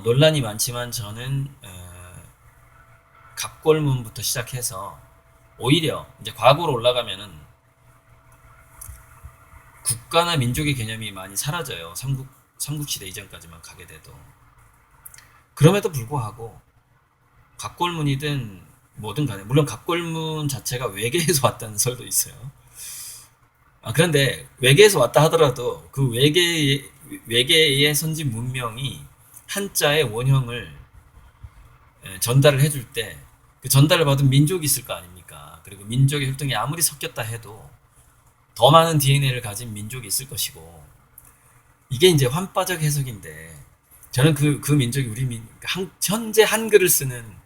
논란이 많지만 저는 갑골문부터 시작해서 오히려 이제 과거로 올라가면은 국가나 민족의 개념이 많이 사라져요. 삼국시대 이전까지만 가게 돼도. 그럼에도 불구하고 갑골문이든 뭐든 간에, 물론 갑골문 자체가 외계에서 왔다는 설도 있어요. 그런데 외계에서 왔다 하더라도 그 외계의 선진 문명이 한자의 원형을 전달을 해줄 때 그 전달을 받은 민족이 있을 거 아닙니까? 그리고 민족의 혈통이 아무리 섞였다 해도 더 많은 DNA를 가진 민족이 있을 것이고, 이게 이제 환빠적 해석인데 저는 그 민족이 현재 한글을 쓰는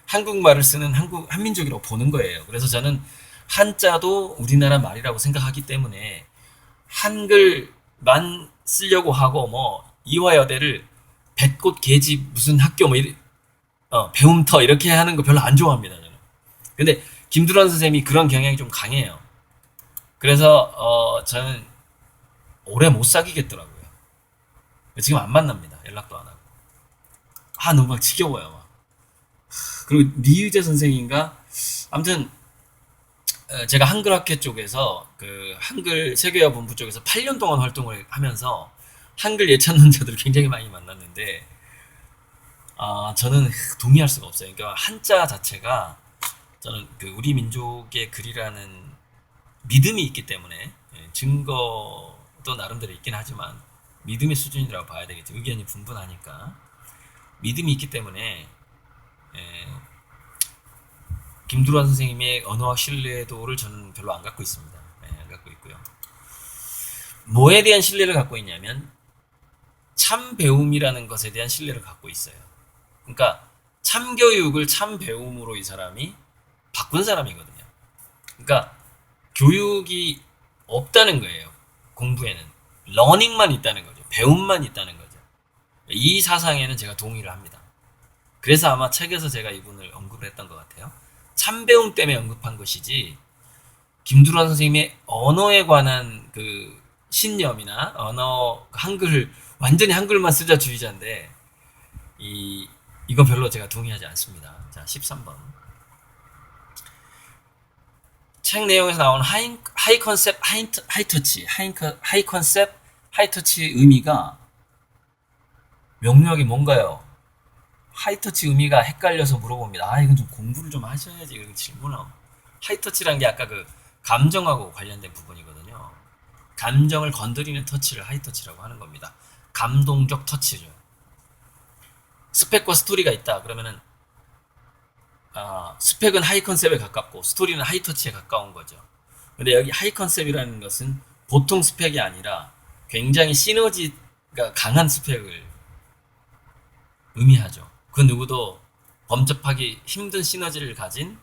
한국말을 쓰는 한민족이라고 보는 거예요. 그래서 저는 한자도 우리나라 말이라고 생각하기 때문에 한글만 쓰려고 하고 뭐 이화여대를 배꽃 계집 무슨 학교 뭐 배움터 이렇게 하는 거 별로 안 좋아합니다 저는. 근데 김두란 선생님이 그런 경향이 좀 강해요. 그래서 저는 오래 못 사귀겠더라고요. 지금 안 만납니다. 연락도 안 하고. 너무 막 지겨워요. 막. 그리고 니유재 선생인가? 아무튼 제가 한글학회 쪽에서 그 한글 세계화 본부 쪽에서 8년 동안 활동을 하면서 한글 예찬론자들을 굉장히 많이 만났는데 저는 동의할 수가 없어요. 그러니까 한자 자체가 저는 그 우리 민족의 글이라는 믿음이 있기 때문에 증거도 나름대로 있긴 하지만 믿음의 수준이라고 봐야 되겠죠. 의견이 분분하니까 믿음이 있기 때문에 김두란 선생님의 언어학 신뢰도를 저는 별로 안 갖고 있습니다. 안 갖고 있고요. 뭐에 대한 신뢰를 갖고 있냐면 참 배움이라는 것에 대한 신뢰를 갖고 있어요. 그러니까 참교육을 참 배움으로 이 사람이 바꾼 사람이거든요. 그러니까 교육이 없다는 거예요. 공부에는 러닝만 있다는 거죠. 배움만 있다는 거죠. 이 사상에는 제가 동의를 합니다. 그래서 아마 책에서 제가 이분을 언급을 했던 것 같아요. 참배움 때문에 언급한 것이지 김두란 선생님의 언어에 관한 그 신념이나 언어 한글 완전히 한글만 쓰자 주의자인데 이거 별로 제가 동의하지 않습니다. 자, 13번. 책 내용에서 나오는 하이 컨셉, 하이 터치, 하이 컨셉, 하이 터치의 의미가 명료하게 뭔가요? 하이 터치 의미가 헷갈려서 물어봅니다. 이건 좀 공부를 좀 하셔야지 이렇게 질문을. 하이 터치라는 게 아까 그 감정하고 관련된 부분이거든요. 감정을 건드리는 터치를 하이 터치라고 하는 겁니다. 감동적 터치죠. 스펙과 스토리가 있다. 그러면은 스펙은 하이 컨셉에 가깝고 스토리는 하이 터치에 가까운 거죠. 근데 여기 하이 컨셉이라는 것은 보통 스펙이 아니라 굉장히 시너지가 강한 스펙을 의미하죠. 그 누구도 범접하기 힘든 시너지를 가진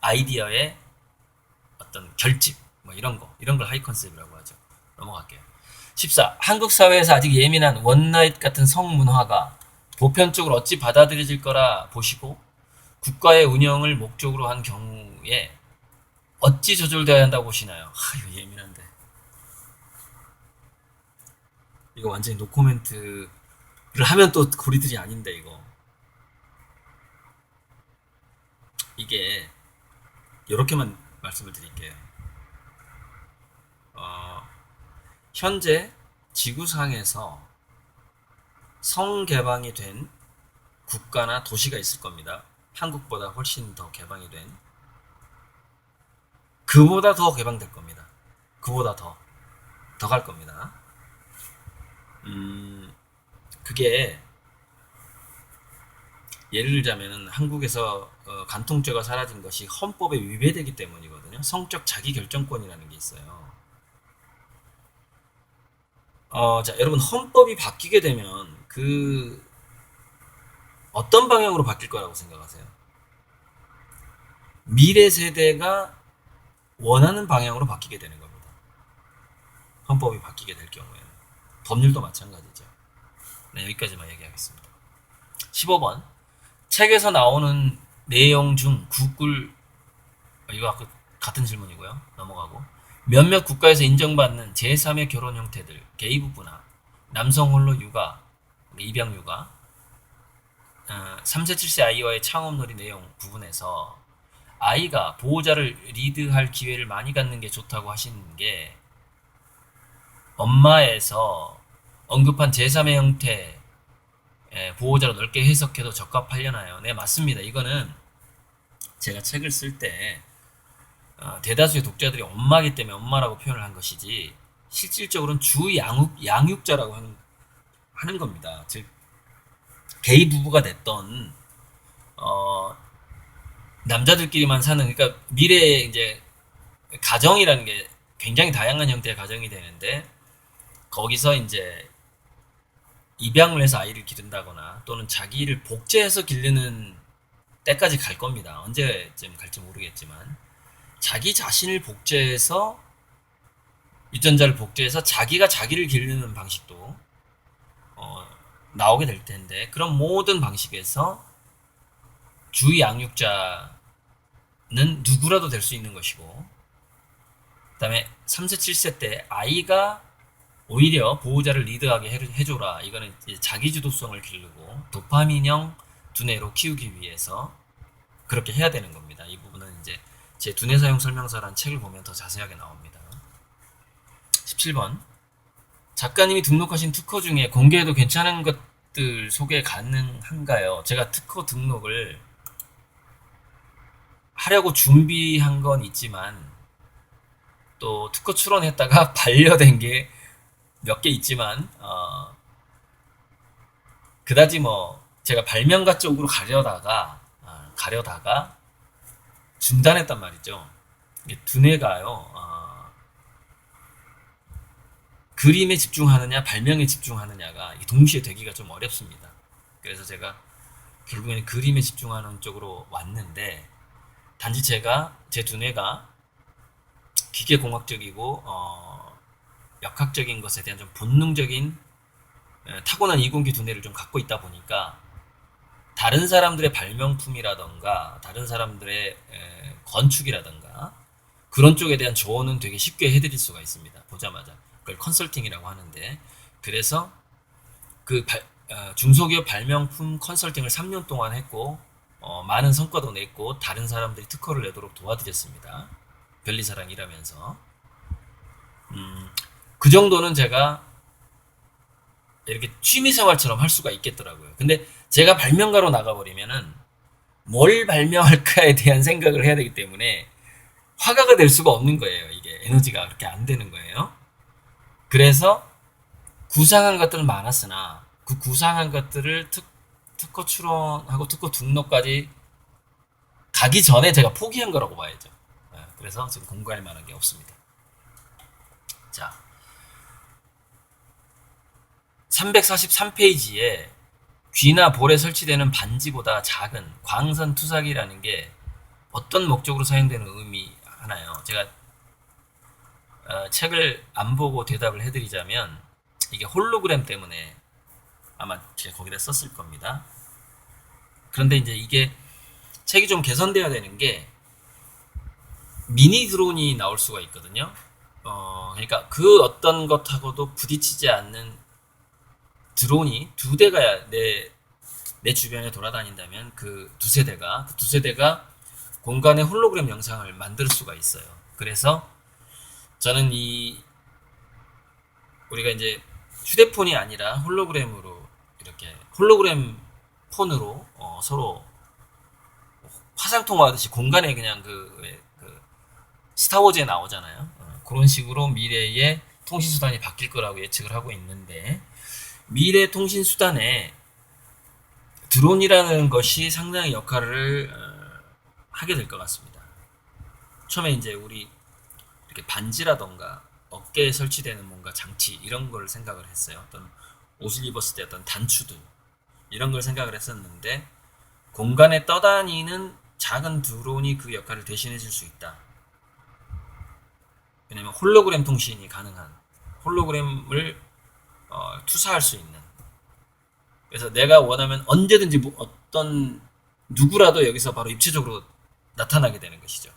아이디어의 어떤 결집, 뭐 이런 걸 하이 컨셉이라고 하죠. 넘어갈게요. 14. 한국 사회에서 아직 예민한 원나잇 같은 성문화가 보편적으로 어찌 받아들여질 거라 보시고 국가의 운영을 목적으로 한 경우에 어찌 조절되어야 한다고 보시나요? 이거 예민한데. 이거 완전히 노코멘트를 하면 또 고리들이 아닌데 이거. 이게 이렇게만 말씀을 드릴게요. 현재 지구상에서 성개방이 된 국가나 도시가 있을 겁니다. 한국보다 훨씬 더 개방이 된. 그보다 더 개방될 겁니다. 그보다 더 갈 겁니다. 그게 예를 들자면은 한국에서 간통죄가 사라진 것이 헌법에 위배되기 때문이거든요. 성적 자기결정권이라는 게 있어요. 자, 여러분 헌법이 바뀌게 되면 어떤 방향으로 바뀔 거라고 생각하세요? 미래 세대가 원하는 방향으로 바뀌게 되는 겁니다. 헌법이 바뀌게 될 경우에는. 법률도 마찬가지죠. 네, 여기까지만 얘기하겠습니다. 15번. 책에서 나오는 내용 중 이거 아까 같은 질문이고요. 넘어가고. 몇몇 국가에서 인정받는 제3의 결혼 형태들, 게이 부부나 남성 홀로 육아, 입양 육아, 3세, 7세 아이와의 창업놀이 내용 부분에서 아이가 보호자를 리드할 기회를 많이 갖는 게 좋다고 하시는 게 엄마에서 언급한 제3의 형태 보호자로 넓게 해석해도 적합하려나요? 네, 맞습니다. 이거는 제가 책을 쓸 때 대다수의 독자들이 엄마기 때문에 엄마라고 표현을 한 것이지 실질적으로는 양육자라고 하는 겁니다. 즉 게이 부부가 됐던 남자들끼리만 사는, 그러니까 미래에 이제 가정이라는 게 굉장히 다양한 형태의 가정이 되는데 거기서 이제 입양을 해서 아이를 기른다거나 또는 자기를 복제해서 기르는 때까지 갈 겁니다. 언제쯤 갈지 모르겠지만 자기 자신을 복제해서 유전자를 복제해서 자기가 자기를 기르는 방식도 어, 나오게 될 텐데 그런 모든 방식에서 주 양육자는 누구라도 될 수 있는 것이고 그다음에 3세, 7세 때 아이가 오히려 보호자를 리드하게 해줘라. 이거는 이제 자기주도성을 기르고 도파민형 두뇌로 키우기 위해서 그렇게 해야 되는 겁니다. 이 부분은 이제 제 두뇌 사용 설명서라는 책을 보면 더 자세하게 나옵니다. 17번. 작가님이 등록하신 특허 중에 공개해도 괜찮은 것들 소개 가능한가요? 제가 특허 등록을 하려고 준비한 건 있지만 또 특허 출원했다가 반려된 게 몇 개 있지만 그다지 뭐 제가 발명가 쪽으로 가려다가 중단했단 말이죠. 이게 두뇌가요. 그림에 집중하느냐 발명에 집중하느냐가 동시에 되기가 좀 어렵습니다. 그래서 제가 결국에는 그림에 집중하는 쪽으로 왔는데 단지 제가 제 두뇌가 기계공학적이고 역학적인 것에 대한 좀 본능적인 타고난 이공기 두뇌를 좀 갖고 있다 보니까 다른 사람들의 발명품이라던가 다른 사람들의 건축이라던가 그런 쪽에 대한 조언은 되게 쉽게 해드릴 수가 있습니다. 보자마자 그걸 컨설팅이라고 하는데 그래서 그 중소기업 발명품 컨설팅을 3년 동안 했고 많은 성과도 냈고 다른 사람들이 특허를 내도록 도와드렸습니다. 별리사랑 일하면서 그 정도는 제가 이렇게 취미생활처럼 할 수가 있겠더라고요. 근데 제가 발명가로 나가버리면은 뭘 발명할까에 대한 생각을 해야 되기 때문에 화가가 될 수가 없는 거예요. 이게 에너지가 그렇게 안 되는 거예요. 그래서 구상한 것들은 많았으나 그 구상한 것들을 특허 출원하고 특허 등록까지 가기 전에 제가 포기한 거라고 봐야죠. 그래서 지금 공부할 만한 게 없습니다. 자, 343페이지에 귀나 볼에 설치되는 반지보다 작은 광선 투사기라는 게 어떤 목적으로 사용되는 의미 하나요? 제가 책을 안 보고 대답을 해드리자면 이게 홀로그램 때문에 아마 제가 거기다 썼을 겁니다. 그런데 이제 이게 책이 좀 개선돼야 되는 게 미니 드론이 나올 수가 있거든요. 그러니까 그 어떤 것하고도 부딪히지 않는 드론이 두 대가 내 주변에 돌아다닌다면 그 두세 대가 공간의 홀로그램 영상을 만들 수가 있어요. 그래서 저는 우리가 이제 휴대폰이 아니라 홀로그램으로 이렇게 홀로그램 폰으로 서로 화상 통화하듯이 공간에 그냥 그 스타워즈에 나오잖아요. 그런 식으로 미래의 통신수단이 바뀔 거라고 예측을 하고 있는데 미래 통신수단에 드론이라는 것이 상당히 역할을 하게 될 것 같습니다. 처음에 이제 우리 이렇게 반지라던가 어깨에 설치되는 뭔가 장치 이런 걸 생각을 했어요. 어떤 옷을 입었을 때 어떤 단추들 이런 걸 생각을 했었는데 공간에 떠다니는 작은 드론이 그 역할을 대신해 줄 수 있다. 왜냐면 홀로그램 통신이 가능한 홀로그램을 투사할 수 있는 그래서 내가 원하면 언제든지 어떤 누구라도 여기서 바로 입체적으로 나타나게 되는 것이죠.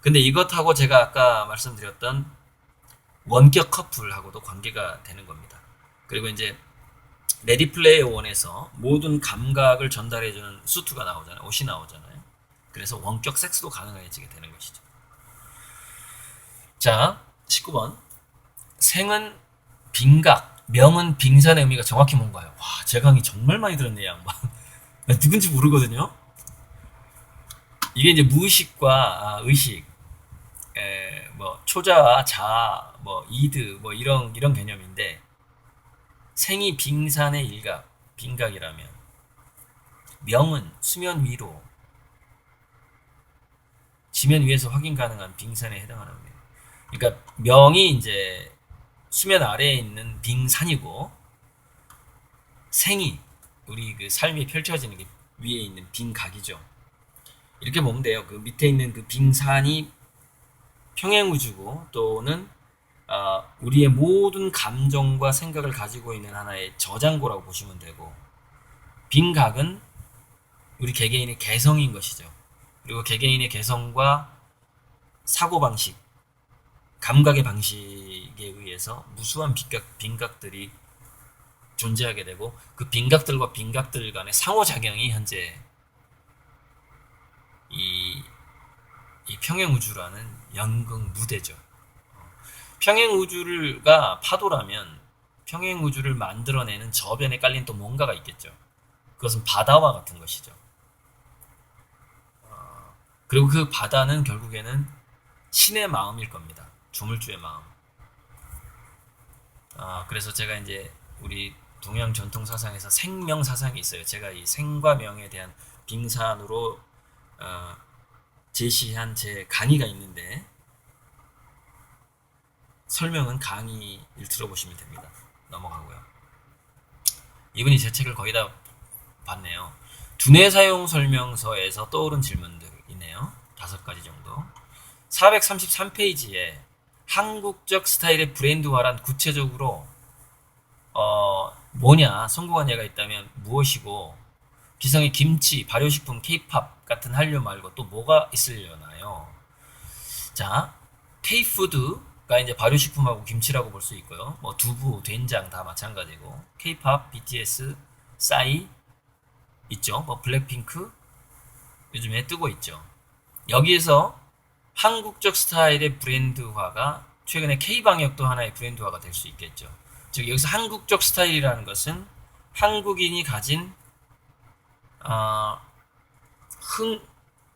근데 이것하고 제가 아까 말씀드렸던 원격 커플하고도 관계가 되는 겁니다. 그리고 이제 레디 플레이어 1에서 모든 감각을 전달해주는 수트가 나오잖아요. 옷이 나오잖아요. 그래서 원격 섹스도 가능해지게 되는 것이죠. 자, 19번. 생은 빙각, 명은 빙산의 의미가 정확히 뭔가요? 와, 제 강의 정말 많이 들었네, 양반. 누군지 모르거든요. 이게 이제 무의식과 의식, 뭐 초자와 자아, 뭐 이드, 뭐 이런 개념인데 생이 빙산의 일각, 빙각이라면 명은 수면 위로, 지면 위에서 확인 가능한 빙산에 해당하는 겁니다. 그러니까 명이 이제 수면 아래에 있는 빙산이고 생이 우리 그 삶이 펼쳐지는 게 위에 있는 빈 각이죠. 이렇게 보면 돼요. 그 밑에 있는 그 빙산이 평행우주고 또는 우리의 모든 감정과 생각을 가지고 있는 하나의 저장고라고 보시면 되고 빈 각은 우리 개개인의 개성인 것이죠. 그리고 개개인의 개성과 사고방식, 감각의 방식에 의해서 무수한 빈각들이 존재하게 되고 그 빈각들과 빈각들 간의 상호작용이 현재 이, 이 평행우주라는 연극 무대죠. 평행우주가 파도라면 평행우주를 만들어내는 저변에 깔린 또 뭔가가 있겠죠. 그것은 바다와 같은 것이죠. 그리고 그 바다는 결국에는 신의 마음일 겁니다. 조물주의 마음. 그래서 제가 이제 우리 동양 전통 사상에서 생명 사상이 있어요. 제가 이 생과 명에 대한 빙산으로 제시한 제 강의가 있는데 설명은 강의를 들어보시면 됩니다. 넘어가고요. 이분이 제 책을 거의 다 봤네요. 두뇌 사용 설명서에서 떠오른 질문들이네요. 5가지 정도. 433페이지에 한국적 스타일의 브랜드화란 구체적으로 뭐냐, 성공한 예가 있다면 무엇이고 기성의 김치, 발효식품, 케이팝 같은 한류 말고 또 뭐가 있으려나요? 자, K푸드가 이제 발효식품하고 김치라고 볼 수 있고요. 뭐 두부, 된장 다 마찬가지고 케이팝, BTS, 싸이 있죠. 뭐 블랙핑크 요즘에 뜨고 있죠. 여기에서 한국적 스타일의 브랜드화가 최근에 K방역도 하나의 브랜드화가 될 수 있겠죠. 즉 여기서 한국적 스타일이라는 것은 한국인이 가진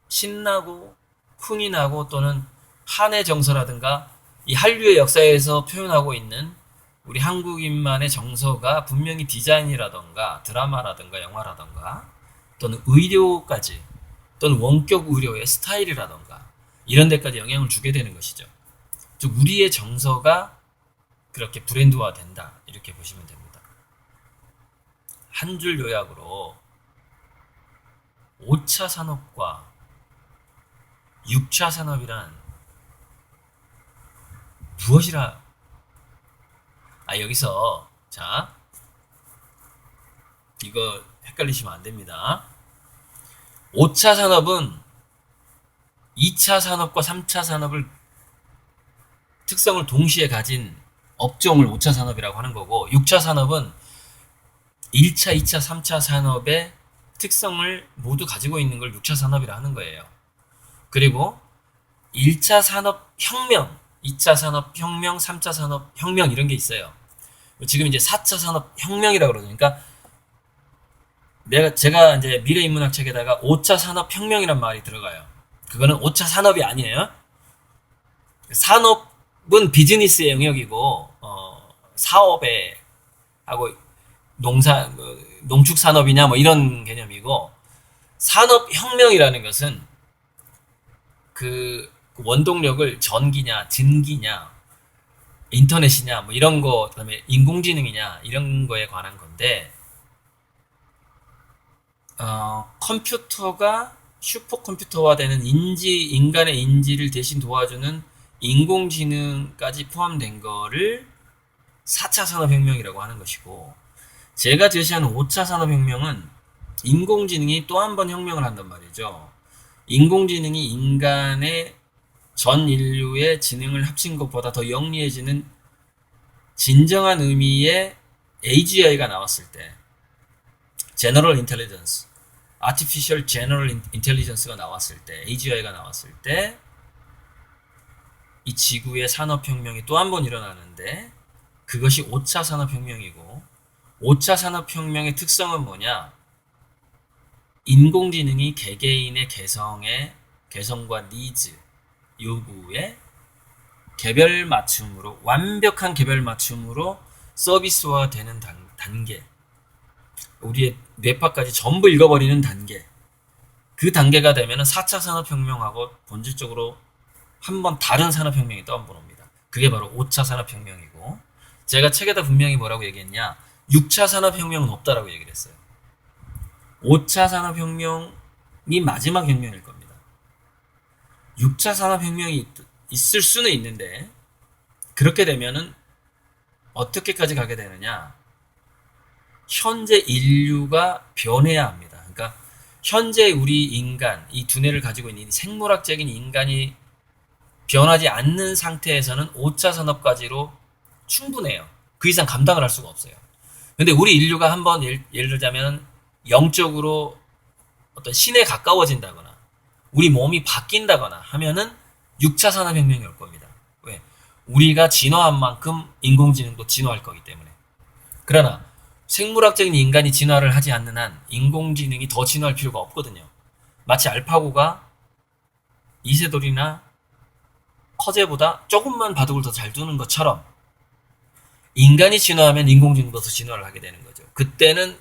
신나고 흥이 나고 또는 한의 정서라든가 이 한류의 역사에서 표현하고 있는 우리 한국인만의 정서가 분명히 디자인이라던가 드라마라든가 영화라던가 또는 의료까지 또는 원격 의료의 스타일이라던가 이런 데까지 영향을 주게 되는 것이죠. 즉 우리의 정서가 그렇게 브랜드화 된다 이렇게 보시면 됩니다. 한 줄 요약으로 5차 산업과 6차 산업이란 무엇이라 여기서 자 이거 헷갈리시면 안 됩니다. 5차 산업은 2차 산업과 3차 산업을 특성을 동시에 가진 업종을 5차 산업이라고 하는 거고 6차 산업은 1차, 2차, 3차 산업의 특성을 모두 가지고 있는 걸 6차 산업이라 하는 거예요. 그리고 1차 산업혁명, 2차 산업혁명, 3차 산업혁명 이런 게 있어요. 지금 이제 4차 산업혁명이라고 그러죠. 그러니까 제가 이제 미래인문학 책에다가 5차 산업혁명이란 말이 들어가요. 그거는 5차 산업이 아니에요. 산업은 비즈니스의 영역이고 사업에 하고 농축산업이냐 뭐 이런 개념이고 산업혁명이라는 것은 그 원동력을 전기냐 진기냐 인터넷이냐 뭐 이런 거 그다음에 인공지능이냐 이런 거에 관한 건데 컴퓨터가 슈퍼컴퓨터화되는 인간의 인지를 대신 도와주는 인공지능까지 포함된 거를 4차 산업혁명이라고 하는 것이고 제가 제시하는 5차 산업혁명은 인공지능이 또 한 번 혁명을 한단 말이죠. 인공지능이 인간의 전 인류의 지능을 합친 것보다 더 영리해지는 진정한 의미의 AGI가 나왔을 때 General Intelligence, Artificial General Intelligence가 나왔을 때 AGI가 나왔을 때 이 지구의 산업혁명이 또 한 번 일어나는데 그것이 5차 산업혁명이고 5차 산업혁명의 특성은 뭐냐? 인공지능이 개개인의 개성과 니즈, 요구에 개별 맞춤으로 완벽한 개별 맞춤으로 서비스화되는 단계 우리의 뇌파까지 전부 읽어버리는 단계 그 단계가 되면 4차 산업혁명하고 본질적으로 한번 다른 산업혁명이 또 한 번 옵니다. 그게 바로 5차 산업혁명이고 제가 책에다 분명히 뭐라고 얘기했냐 6차 산업혁명은 없다라고 얘기를 했어요. 5차 산업혁명이 마지막 혁명일 겁니다. 6차 산업혁명이 있을 수는 있는데 그렇게 되면은 어떻게까지 가게 되느냐? 현재 인류가 변해야 합니다. 그러니까 현재 우리 인간, 이 두뇌를 가지고 있는 이 생물학적인 인간이 변하지 않는 상태에서는 5차 산업까지로 충분해요. 그 이상 감당을 할 수가 없어요. 근데 우리 인류가 한번 예를 들자면 영적으로 어떤 신에 가까워진다거나 우리 몸이 바뀐다거나 하면은 6차 산업혁명이 올 겁니다. 왜? 우리가 진화한 만큼 인공지능도 진화할 거기 때문에. 그러나 생물학적인 인간이 진화를 하지 않는 한 인공지능이 더 진화할 필요가 없거든요. 마치 알파고가 이세돌이나 커제보다 조금만 바둑을 더 잘 두는 것처럼 인간이 진화하면 인공지능도 더 진화를 하게 되는 거죠. 그때는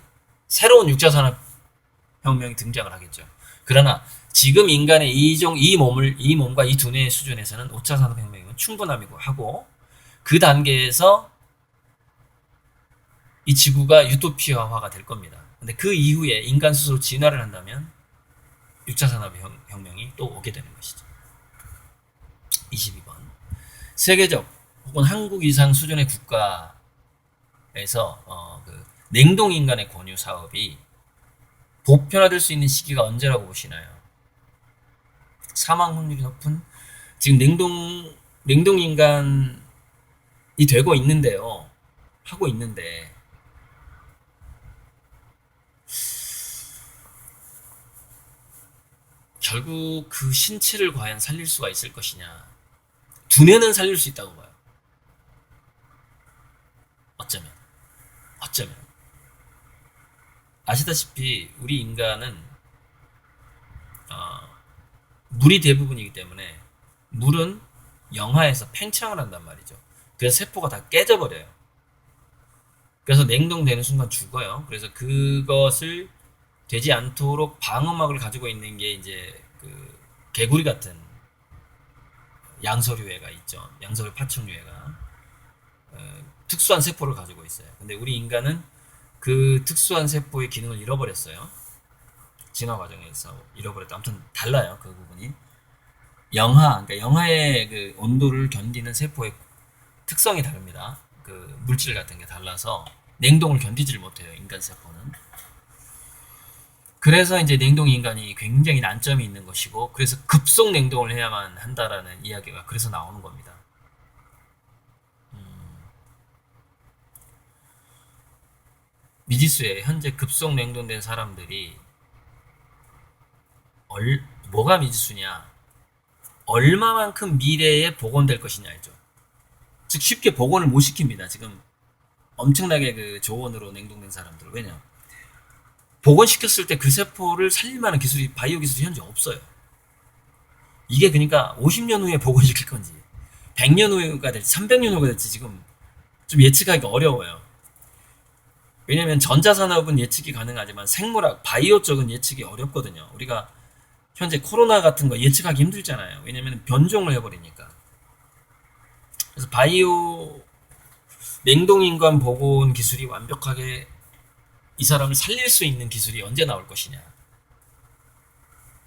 새로운 6차 산업혁명이 등장을 하겠죠. 그러나 지금 인간의 이 몸과 이 두뇌의 수준에서는 5차 산업혁명은 충분함이고 하고 그 단계에서 이 지구가 유토피아화가 될 겁니다. 근데 그 이후에 인간 스스로 진화를 한다면 6차 산업혁명이 또 오게 되는 것이죠. 22번. 세계적 혹은 한국 이상 수준의 국가에서 그 냉동인간의 권유 사업이 보편화될 수 있는 시기가 언제라고 보시나요? 사망 확률이 높은 지금 냉동인간이 되고 있는데요. 하고 있는데 결국 그 신체를 과연 살릴 수가 있을 것이냐. 두뇌는 살릴 수 있다고 봐요. 어쩌면. 아시다시피 우리 인간은 물이 대부분이기 때문에 물은 영하에서 팽창을 한단 말이죠. 그래서 세포가 다 깨져버려요. 그래서 냉동되는 순간 죽어요. 그래서 그것을 되지 않도록 방어막을 가지고 있는 게 이제 그 개구리 같은 양서류애가 있죠. 양서류 파충류애가 특수한 세포를 가지고 있어요. 근데 우리 인간은 그 특수한 세포의 기능을 잃어버렸어요. 진화 과정에서 잃어버렸다. 아무튼 달라요. 그 부분이 그러니까 영하의 그 온도를 견디는 세포의 특성이 다릅니다. 그 물질 같은 게 달라서 냉동을 견디지를 못해요. 인간 세포는. 그래서 이제 냉동 인간이 굉장히 난점이 있는 것이고, 그래서 급속 냉동을 해야만 한다라는 이야기가 그래서 나오는 겁니다. 미지수에 현재 급속 냉동된 사람들이 뭐가 미지수냐? 얼마만큼 미래에 복원될 것이냐죠. 즉 쉽게 복원을 못 시킵니다. 지금 엄청나게 그 저온으로 냉동된 사람들. 왜냐? 복원시켰을 때 그 세포를 살릴 만한 기술이 바이오 기술이 현재 없어요. 이게 그러니까 50년 후에 복원시킬 건지 100년 후가 될지 300년 후가 될지 지금 좀 예측하기가 어려워요. 왜냐면 전자산업은 예측이 가능하지만 생물학, 바이오 쪽은 예측이 어렵거든요. 우리가 현재 코로나 같은 거 예측하기 힘들잖아요. 왜냐면 변종을 해버리니까. 그래서 바이오 냉동인간 복원 기술이 완벽하게 이 사람을 살릴 수 있는 기술이 언제 나올 것이냐.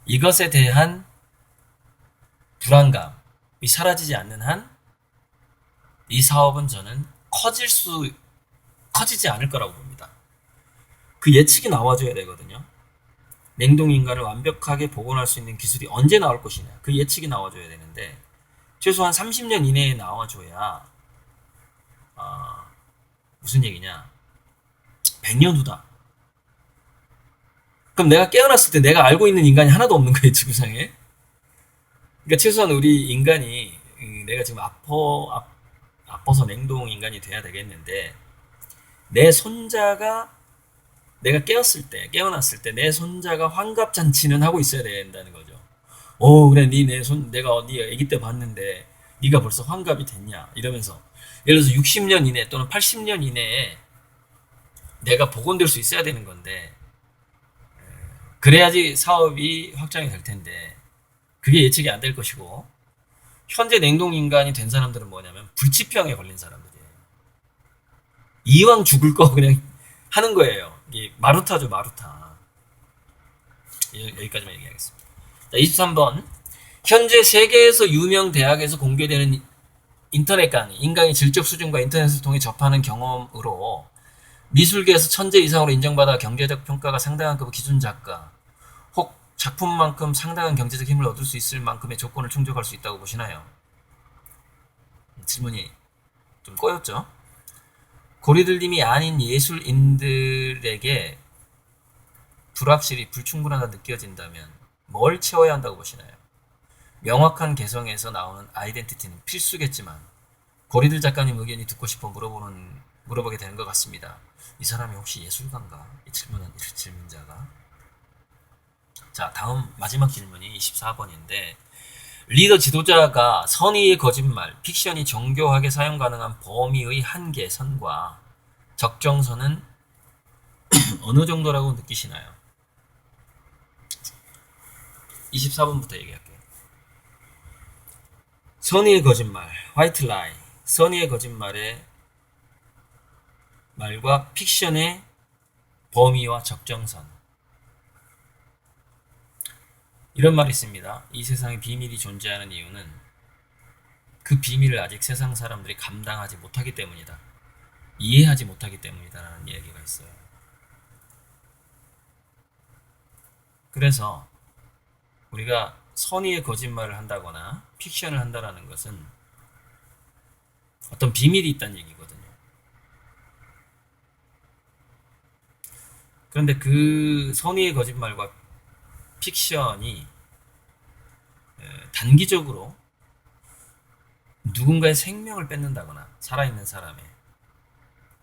이것에 대한 불안감이 사라지지 않는 한 이 사업은 저는 커지지 않을 거라고 봅니다. 그 예측이 나와줘야 되거든요. 냉동인간을 완벽하게 복원할 수 있는 기술이 언제 나올 것이냐. 그 예측이 나와줘야 되는데 최소한 30년 이내에 나와줘야 무슨 얘기냐. 100년 후다. 그럼 내가 깨어났을 때 내가 알고 있는 인간이 하나도 없는 거예요, 지구상에. 그러니까 최소한 우리 인간이 내가 지금 아파서 냉동 인간이 돼야 되겠는데 내 손자가 내가 깨어났을 때 내 손자가 환갑잔치는 하고 있어야 된다는 거죠. 그래, 내가 네 아기 때 봤는데 네가 벌써 환갑이 됐냐 이러면서 예를 들어서 60년 이내 또는 80년 이내에 내가 복원될 수 있어야 되는 건데 그래야지 사업이 확장이 될 텐데 그게 예측이 안 될 것이고 현재 냉동인간이 된 사람들은 뭐냐면 불치병에 걸린 사람들이에요. 이왕 죽을 거 그냥 하는 거예요. 이게 마루타죠, 마루타. 여기까지만 얘기하겠습니다. 자, 23번. 현재 세계에서 유명 대학에서 공개되는 인터넷 강의, 인간의 질적 수준과 인터넷을 통해 접하는 경험으로 미술계에서 천재 이상으로 인정받아 경제적 평가가 상당한 급의 기준 작가, 혹 작품만큼 상당한 경제적 힘을 얻을 수 있을 만큼의 조건을 충족할 수 있다고 보시나요? 질문이 좀 꼬였죠? 고리들림이 아닌 예술인들에게 불확실히 불충분하다 느껴진다면 뭘 채워야 한다고 보시나요? 명확한 개성에서 나오는 아이덴티티는 필수겠지만 고리들 작가님 의견이 듣고 싶어 물어보게 되는 것 같습니다. 이 사람이 혹시 예술가인가? 이 질문자가. 자, 다음 마지막 질문이 24번인데 리더 지도자가 선의의 거짓말, 픽션이 정교하게 사용 가능한 범위의 한계, 선과 적정선은 어느 정도라고 느끼시나요? 24번부터 얘기할게요. 선의의 거짓말, 화이트 라이, 선의의 거짓말의 말과 픽션의 범위와 적정선. 이런 말이 있습니다. 이 세상에 비밀이 존재하는 이유는 그 비밀을 아직 세상 사람들이 감당하지 못하기 때문이다. 이해하지 못하기 때문이다라는 이야기가 있어요. 그래서 우리가 선의의 거짓말을 한다거나 픽션을 한다라는 것은 어떤 비밀이 있다는 얘기거든요. 그런데 그 선의의 거짓말과 픽션이 단기적으로 누군가의 생명을 뺏는다거나 살아있는 사람의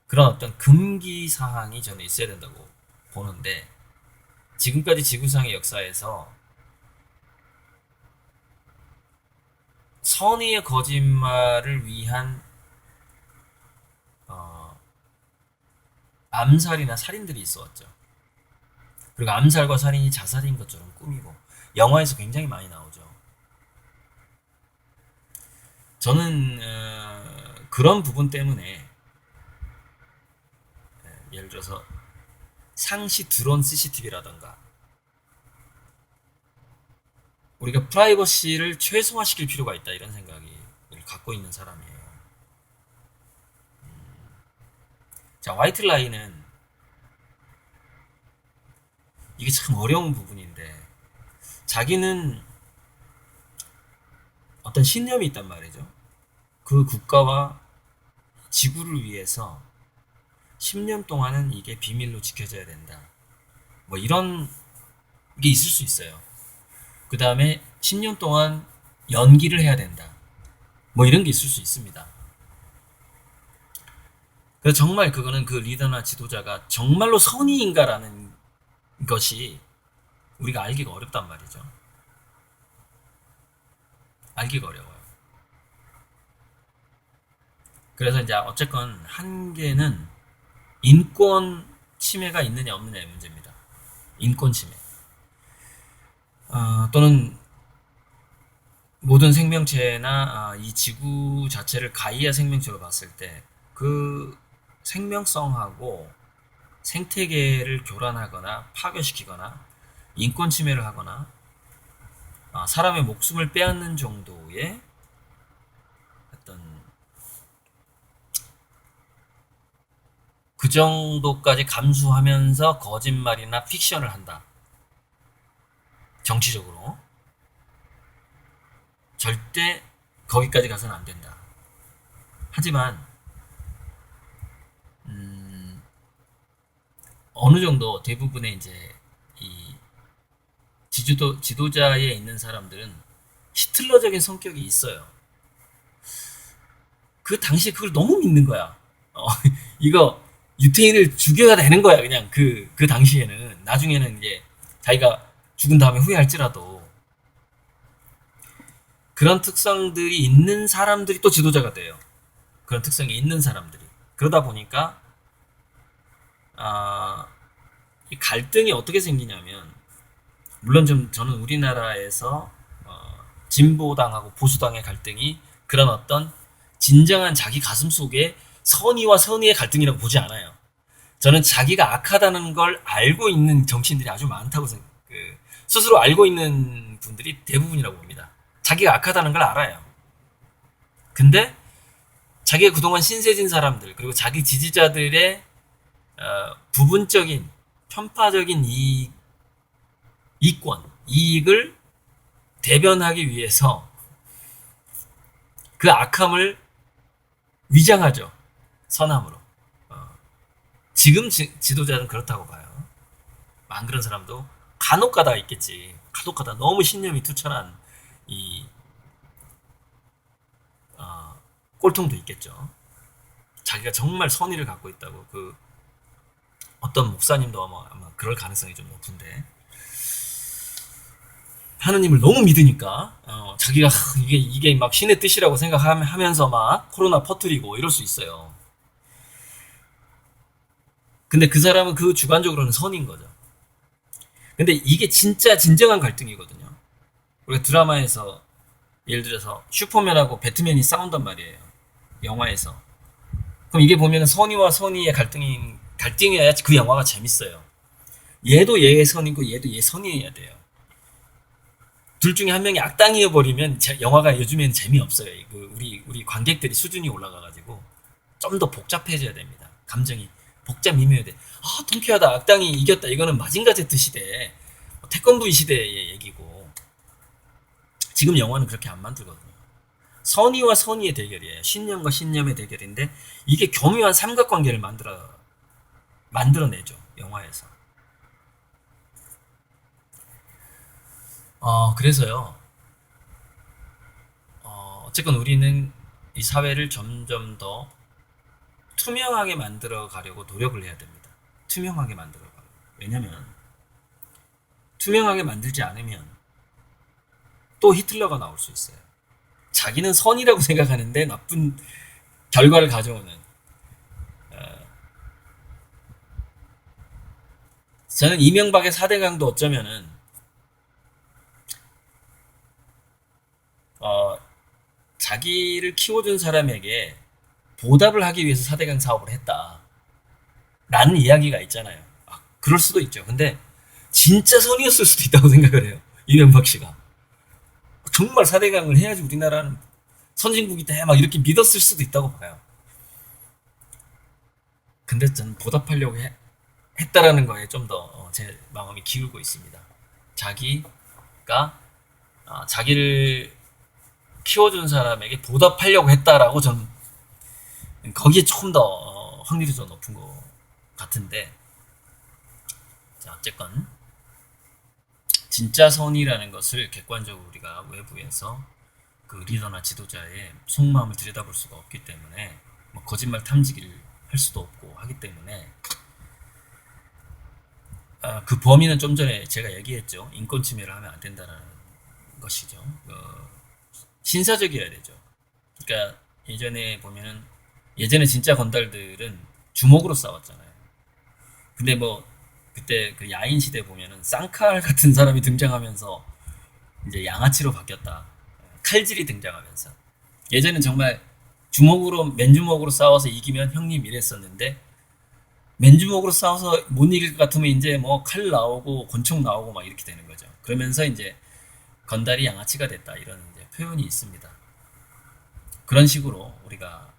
그런 어떤 금기 사항이 저는 있어야 된다고 보는데 지금까지 지구상의 역사에서 선의의 거짓말을 위한 암살이나 살인들이 있었죠. 그리고 암살과 살인이 자살인 것처럼 꾸미고 영화에서 굉장히 많이 나오죠. 저는 그런 부분 때문에 예를 들어서 상시 드론 CCTV라던가 우리가 프라이버시를 최소화시킬 필요가 있다 이런 생각을 갖고 있는 사람이에요. 자, 화이트 라인은 이게 참 어려운 부분인데 자기는 어떤 신념이 있단 말이죠. 그 국가와 지구를 위해서 10년 동안은 이게 비밀로 지켜져야 된다. 뭐 이런 게 있을 수 있어요. 그 다음에 10년 동안 연기를 해야 된다. 뭐 이런 게 있을 수 있습니다. 그래서 정말 그거는 그 리더나 지도자가 정말로 선의인가라는 것이 우리가 알기가 어렵단 말이죠. 알기가 어려워요. 그래서 이제 어쨌건 한계는 인권 침해가 있느냐 없느냐의 문제입니다. 인권 침해. 또는 모든 생명체나 이 지구 자체를 가이아 생명체로 봤을 때 그 생명성하고 생태계를 교란하거나 파괴시키거나 인권 침해를 하거나 사람의 목숨을 빼앗는 정도의 어떤 그 정도까지 감수하면서 거짓말이나 픽션을 한다. 정치적으로 절대 거기까지 가서는 안 된다. 하지만 어느 정도 대부분의 이제 이 지도자에 있는 사람들은 히틀러적인 성격이 있어요. 그 당시에 그걸 너무 믿는 거야. 이거 유태인을 죽여야 되는 거야. 그냥 그 당시에는 나중에는 이제 자기가 죽은 다음에 후회할지라도 그런 특성들이 있는 사람들이 또 지도자가 돼요. 그런 특성이 있는 사람들이. 그러다 보니까 이 갈등이 어떻게 생기냐면 물론 좀 저는 우리나라에서 진보당하고 보수당의 갈등이 그런 어떤 진정한 자기 가슴 속에 선의와 선의의 갈등이라고 보지 않아요. 저는 자기가 악하다는 걸 알고 있는 정치인들이 아주 많다고 스스로 알고 있는 분들이 대부분이라고 봅니다. 자기가 악하다는 걸 알아요. 근데 자기가 그동안 신세진 사람들 그리고 자기 지지자들의 부분적인 편파적인 이익을 대변하기 위해서 그 악함을 위장하죠. 선함으로. 지금 지도자는 그렇다고 봐요. 안 그런 사람도 간혹 가다 있겠지. 간혹 가다 너무 신념이 투철한 이 꼴통도 있겠죠. 자기가 정말 선의를 갖고 있다고 어떤 목사님도 아마 그럴 가능성이 좀 높은데 하느님을 너무 믿으니까 자기가 이게 막 신의 뜻이라고 생각하면서 막 코로나 퍼뜨리고 이럴 수 있어요. 근데 그 사람은 그 주관적으로는 선인 거죠. 근데 이게 진짜 진정한 갈등이거든요. 우리가 드라마에서 예를 들어서 슈퍼맨하고 배트맨이 싸운단 말이에요. 영화에서. 그럼 이게 보면 선의와 선의의 갈등이어야 그 영화가 재밌어요. 얘도 얘의 선이고 얘도 얘 선이어야 돼요. 둘 중에 한 명이 악당이어 버리면 영화가 요즘에는 재미없어요. 우리 관객들이 수준이 올라가가지고 좀 더 복잡해져야 됩니다. 감정이 복잡 미묘해야 돼. 통쾌하다. 악당이 이겼다. 이거는 마징가 제트 시대, 태권브이 시대의 얘기고 지금 영화는 그렇게 안 만들거든요. 선의와 선의의 대결이에요. 신념과 신념의 대결인데 이게 교묘한 삼각관계를 만들어내죠. 영화에서. 그래서요. 어쨌건 우리는 이 사회를 점점 더 투명하게 만들어 가려고 노력을 해야 됩니다. 투명하게 만들어 가려고. 왜냐면 투명하게 만들지 않으면 또 히틀러가 나올 수 있어요. 자기는 선이라고 생각하는데 나쁜 결과를 가져오는. 저는 이명박의 4대강도 어쩌면은 자기를 키워준 사람에게 보답을 하기 위해서 4대강 사업을 했다. 라는 이야기가 있잖아요. 그럴 수도 있죠. 근데 진짜 선이었을 수도 있다고 생각을 해요. 이명박 씨가. 정말 4대강을 해야지 우리나라는 선진국이다 막 이렇게 믿었을 수도 있다고 봐요. 근데 저는 보답하려고 했다라는 거에 좀 더 제 마음이 기울고 있습니다. 자기가 자기를 키워준 사람에게 보답하려고 했다라고 저는 거기에 조금 더 확률이 좀 높은 것 같은데 자 어쨌건 진짜 선이라는 것을 객관적으로 우리가 외부에서 그 리더나 지도자의 속마음을 들여다볼 수가 없기 때문에 뭐 거짓말 탐지기를 할 수도 없고 하기 때문에 그 범위는 좀 전에 제가 얘기했죠. 인권 침해를 하면 안 된다는 것이죠. 신사적이어야 되죠. 그러니까 예전에 진짜 건달들은 주먹으로 싸웠잖아요. 근데 뭐 그때 그 야인 시대 보면은 쌍칼 같은 사람이 등장하면서 이제 양아치로 바뀌었다. 칼질이 등장하면서 예전엔 정말 맨주먹으로 싸워서 이기면 형님 이랬었는데 맨주먹으로 싸워서 못 이길 것 같으면 이제 뭐 칼 나오고 권총 나오고 막 이렇게 되는 거죠. 그러면서 이제 건달이 양아치가 됐다 이런 이제 표현이 있습니다. 그런 식으로 우리가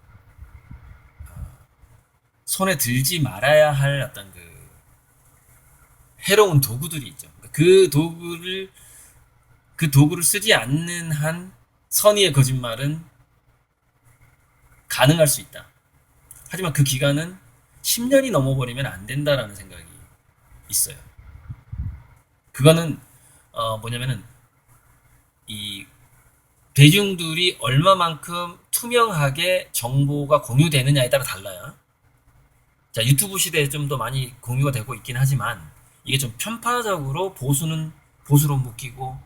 손에 들지 말아야 할 어떤 해로운 도구들이 있죠. 그 도구를 쓰지 않는 한 선의의 거짓말은 가능할 수 있다. 하지만 그 기간은 10년이 넘어버리면 안 된다라는 생각이 있어요. 그거는 뭐냐면은 이 대중들이 얼마만큼 투명하게 정보가 공유되느냐에 따라 달라요. 자, 유튜브 시대에 좀 더 많이 공유가 되고 있긴 하지만 이게 좀 편파적으로 보수는 보수로 묶이고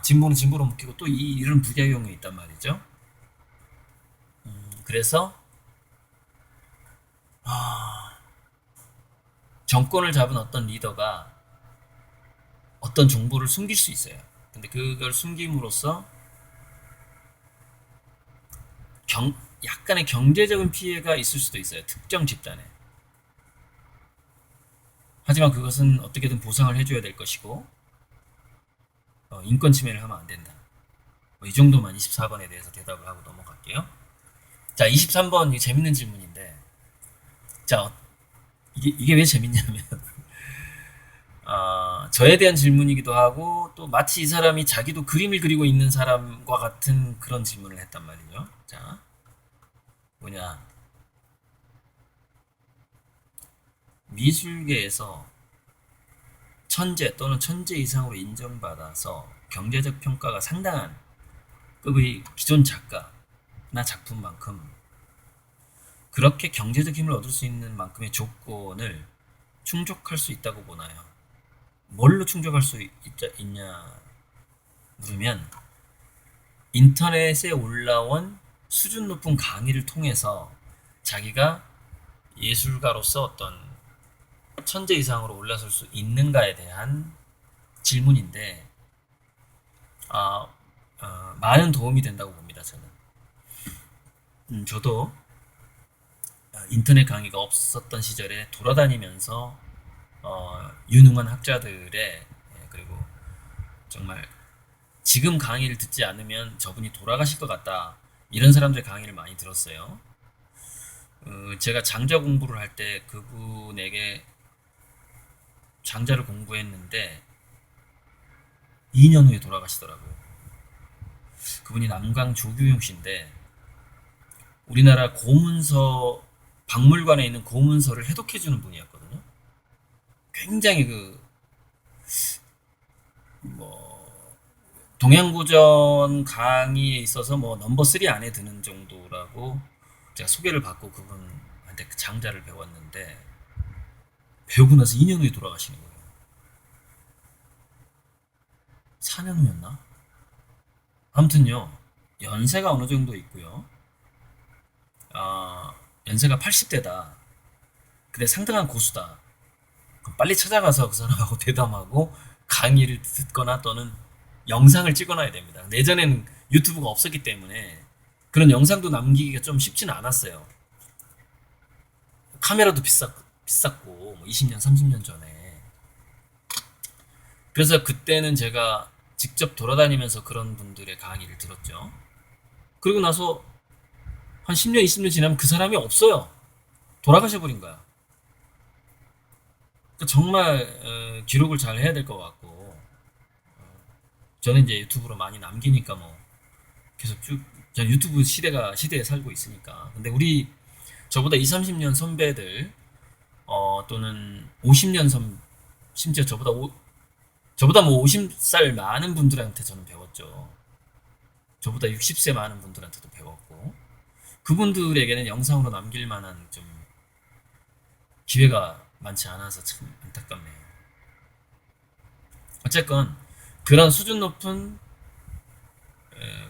진보는 진보로 묶이고 또 이런 부작용이 있단 말이죠. 그래서 정권을 잡은 어떤 리더가 어떤 정보를 숨길 수 있어요. 근데 그걸 숨김으로써 약간의 경제적인 피해가 있을 수도 있어요. 특정 집단에. 하지만 그것은 어떻게든 보상을 해줘야 될 것이고 인권 침해를 하면 안 된다. 이 정도만 24번에 대해서 대답을 하고 넘어갈게요. 자, 23번 재밌는 질문인데, 자, 이게 왜 재밌냐면 저에 대한 질문이기도 하고 또 마치 이 사람이 자기도 그림을 그리고 있는 사람과 같은 그런 질문을 했단 말이죠. 자, 뭐냐, 미술계에서 천재 또는 천재 이상으로 인정받아서 경제적 평가가 상당한 급의 기존 작가나 작품만큼 그렇게 경제적 힘을 얻을 수 있는 만큼의 조건을 충족할 수 있다고 보나요? 뭘로 충족할 수 있냐 물으면 인터넷에 올라온 수준 높은 강의를 통해서 자기가 예술가로서 어떤 천재 이상으로 올라설 수 있는가에 대한 질문인데 많은 도움이 된다고 봅니다. 저는 저도 인터넷 강의가 없었던 시절에 돌아다니면서 유능한 학자들의 그리고 정말 지금 강의를 듣지 않으면 저분이 돌아가실 것 같다 이런 사람들의 강의를 많이 들었어요. 제가 장자 공부를 할 때 그분에게 장자를 공부했는데 2년 후에 돌아가시더라고요. 그분이 남강 조규용 씨인데 우리나라 고문서 박물관에 있는 고문서를 해독해주는 분이었거든요. 굉장히 동양고전 강의에 있어서 넘버 3 안에 드는 정도라고 제가 소개를 받고 그분한테 그 장자를 배웠는데 배우고 나서 2년 후에 돌아가시는 거예요. 4년 후였나? 아무튼요, 연세가 어느 정도 있고요. 연세가 80대다. 근데 상당한 고수다. 그럼 빨리 찾아가서 그 사람하고 대담하고 강의를 듣거나 또는 영상을 찍어놔야 됩니다. 예전에는 유튜브가 없었기 때문에 그런 영상도 남기기가 좀 쉽지는 않았어요. 카메라도 비쌌고 20년, 30년 전에. 그래서 그때는 제가 직접 돌아다니면서 그런 분들의 강의를 들었죠. 그리고 나서 한 10년, 20년 지나면 그 사람이 없어요. 돌아가셔버린 거야. 그러니까 정말 기록을 잘 해야 될 것 같고 저는 이제 유튜브로 많이 남기니까 계속 쭉 저는 유튜브 시대에 살고 있으니까. 근데 저보다 20, 30년 선배들 또는 50년 심지어 저보다 50살 많은 분들한테 저는 배웠죠. 저보다 60세 많은 분들한테도 배웠고 그분들에게는 영상으로 남길 만한 좀 기회가 많지 않아서 참 안타깝네요. 어쨌건 그런 수준 높은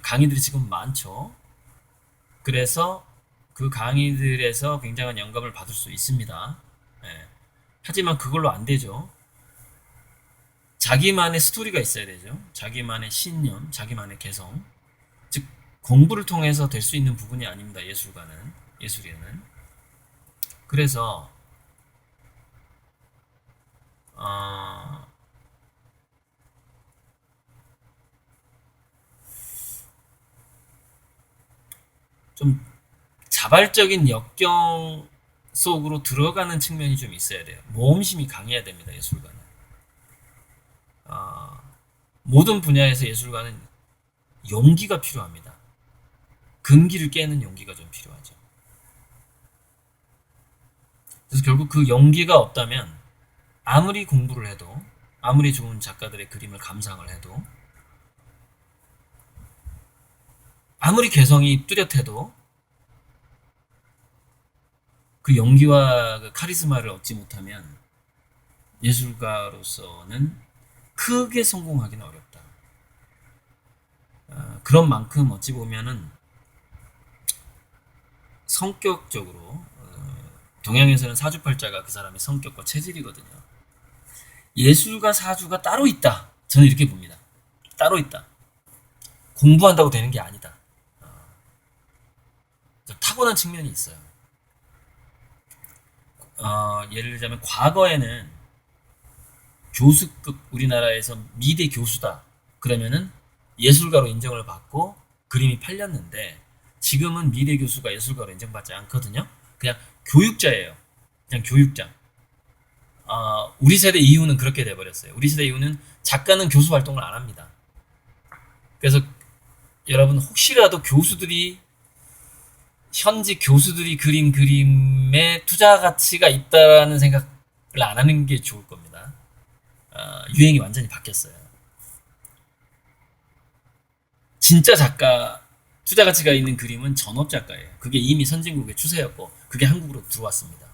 강의들이 지금 많죠. 그래서 그 강의들에서 굉장한 영감을 받을 수 있습니다. 예. 하지만 그걸로 안 되죠. 자기만의 스토리가 있어야 되죠. 자기만의 신념, 자기만의 개성. 즉 공부를 통해서 될 수 있는 부분이 아닙니다. 예술에는. 그래서 좀 자발적인 역경 속으로 들어가는 측면이 좀 있어야 돼요. 모험심이 강해야 됩니다. 예술가는. 모든 분야에서 예술가는 용기가 필요합니다. 금기를 깨는 용기가 좀 필요하죠. 그래서 결국 그 용기가 없다면 아무리 공부를 해도 아무리 좋은 작가들의 그림을 감상을 해도 아무리 개성이 뚜렷해도 그 용기와 그 카리스마를 얻지 못하면 예술가로서는 크게 성공하기는 어렵다. 그런 만큼 어찌 보면은 성격적으로 동양에서는 사주팔자가 그 사람의 성격과 체질이거든요. 예술가 사주가 따로 있다. 저는 이렇게 봅니다. 따로 있다. 공부한다고 되는 게 아니다. 타고난 측면이 있어요. 예를 들자면 과거에는 교수급 우리나라에서 미대 교수다. 그러면은 예술가로 인정을 받고 그림이 팔렸는데 지금은 미대 교수가 예술가로 인정받지 않거든요. 그냥 교육자예요. 그냥 교육자. 우리 세대 이후는 그렇게 돼버렸어요. 우리 세대 이후는 작가는 교수 활동을 안 합니다. 그래서 여러분 혹시라도 현지 교수들이 그린 그림에 투자 가치가 있다라는 생각을 안 하는 게 좋을 겁니다. 유행이 완전히 바뀌었어요. 진짜 작가, 투자 가치가 있는 그림은 전업 작가예요. 그게 이미 선진국의 추세였고, 그게 한국으로 들어왔습니다.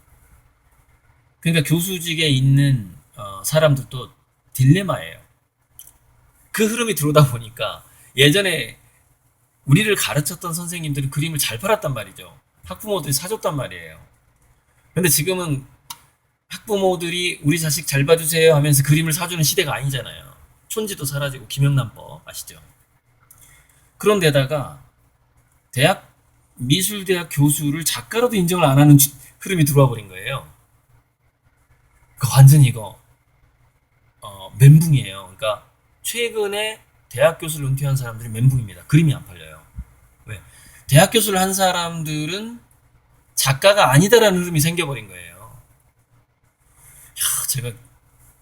그러니까 교수직에 있는 사람들도 딜레마예요. 그 흐름이 들어오다 보니까 예전에 우리를 가르쳤던 선생님들은 그림을 잘 팔았단 말이죠. 학부모들이 사줬단 말이에요. 근데 지금은 학부모들이 우리 자식 잘 봐주세요 하면서 그림을 사주는 시대가 아니잖아요. 촌지도 사라지고 김영란법 아시죠? 그런데다가 미술대학 교수를 작가로도 인정을 안 하는 흐름이 들어와 버린 거예요. 완전 이거 멘붕이에요. 그러니까 최근에 대학 교수를 은퇴한 사람들이 멘붕입니다. 그림이 안 팔려요. 왜? 대학 교수를 한 사람들은 작가가 아니다라는 흐름이 생겨버린 거예요. 제가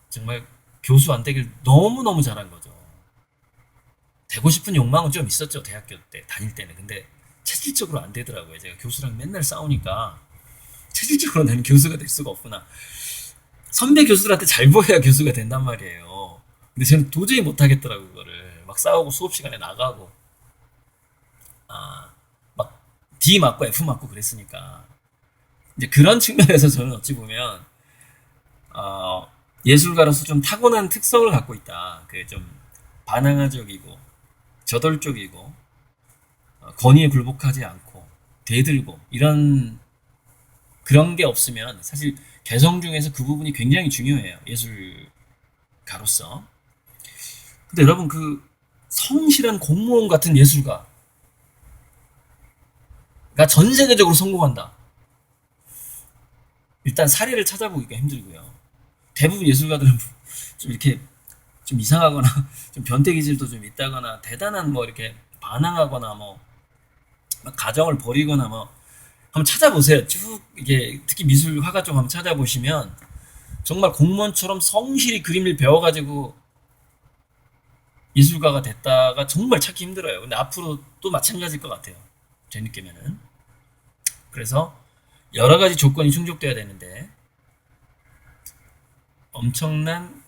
정말 교수 안 되길 너무너무 잘한 거죠. 되고 싶은 욕망은 좀 있었죠. 대학교 때 다닐 때는. 근데 체질적으로 안 되더라고요. 제가 교수랑 맨날 싸우니까 체질적으로 나는 교수가 될 수가 없구나. 선배 교수들한테 잘 보여야 교수가 된단 말이에요. 근데 저는 도저히 못하겠더라고요. 그거를 막 싸우고 수업 시간에 나가고 막 D 맞고 F 맞고 그랬으니까 이제 그런 측면에서 저는 어찌 보면 예술가로서 좀 타고난 특성을 갖고 있다. 그 좀 반항아적이고 저돌적이고 권위에 굴복하지 않고 대들고 이런 그런 게 없으면 사실 개성 중에서 그 부분이 굉장히 중요해요. 예술가로서. 근데 여러분 그 성실한 공무원 같은 예술가가 전 세계적으로 성공한다. 일단 사례를 찾아보기가 힘들고요. 대부분 예술가들은 좀 이렇게 좀 이상하거나 좀 변태 기질도 좀 있다거나 대단한 뭐 이렇게 반항하거나 뭐 가정을 버리거나 뭐 한번 찾아보세요. 쭉 이게 특히 미술 화가 쪽 한번 찾아보시면 정말 공무원처럼 성실히 그림을 배워가지고 예술가가 됐다가 정말 찾기 힘들어요. 근데 앞으로 또 마찬가지일 것 같아요. 제 느낌에는. 그래서 여러 가지 조건이 충족돼야 되는데 엄청난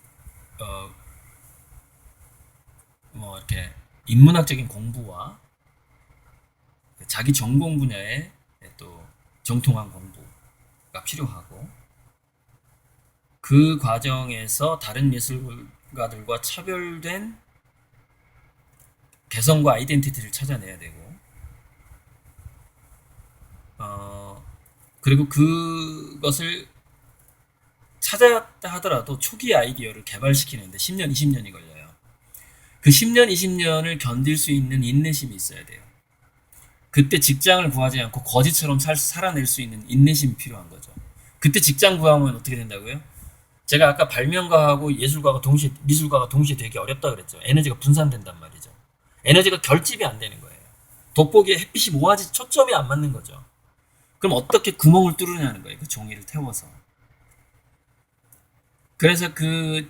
뭐 이렇게 인문학적인 공부와 자기 전공 분야에 또 정통한 공부가 필요하고 그 과정에서 다른 예술가들과 차별된 개성과 아이덴티티를 찾아내야 되고 그리고 그것을 찾았다 하더라도 초기 아이디어를 개발시키는데 10년, 20년이 걸려요. 그 10년, 20년을 견딜 수 있는 인내심이 있어야 돼요. 그때 직장을 구하지 않고 거지처럼 살아낼 수 있는 인내심이 필요한 거죠. 그때 직장 구하면 어떻게 된다고요? 제가 아까 발명가하고 미술가가 동시에 되기 어렵다 그랬죠. 에너지가 분산된단 말이죠. 에너지가 결집이 안 되는 거예요. 돋보기에 햇빛이 모아지 초점이 안 맞는 거죠. 그럼 어떻게 구멍을 뚫으냐는 거예요. 그 종이를 태워서. 그래서 그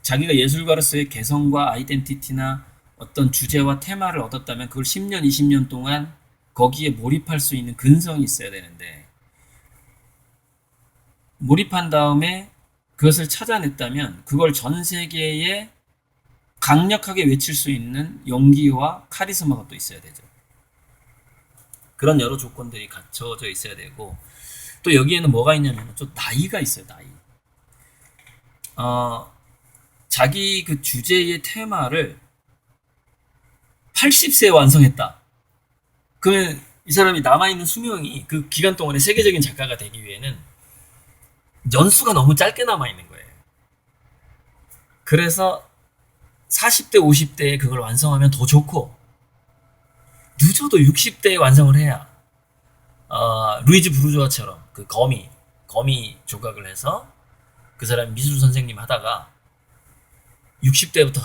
자기가 예술가로서의 개성과 아이덴티티나 어떤 주제와 테마를 얻었다면 그걸 10년, 20년 동안 거기에 몰입할 수 있는 근성이 있어야 되는데 몰입한 다음에 그것을 찾아냈다면 그걸 전 세계에 강력하게 외칠 수 있는 용기와 카리스마가 또 있어야 되죠. 그런 여러 조건들이 갖춰져 있어야 되고 또 여기에는 뭐가 있냐면 좀 나이가 있어요. 나이. 자기 그 주제의 테마를 80세에 완성했다. 그러면 이 사람이 남아있는 수명이 그 기간 동안에 세계적인 작가가 되기 위해는 연수가 너무 짧게 남아있는 거예요. 그래서 40대, 50대에 그걸 완성하면 더 좋고 늦어도 60대에 완성을 해야 루이즈 브루조아처럼 그 거미 조각을 해서 그 사람이 미술 선생님 하다가 60대부터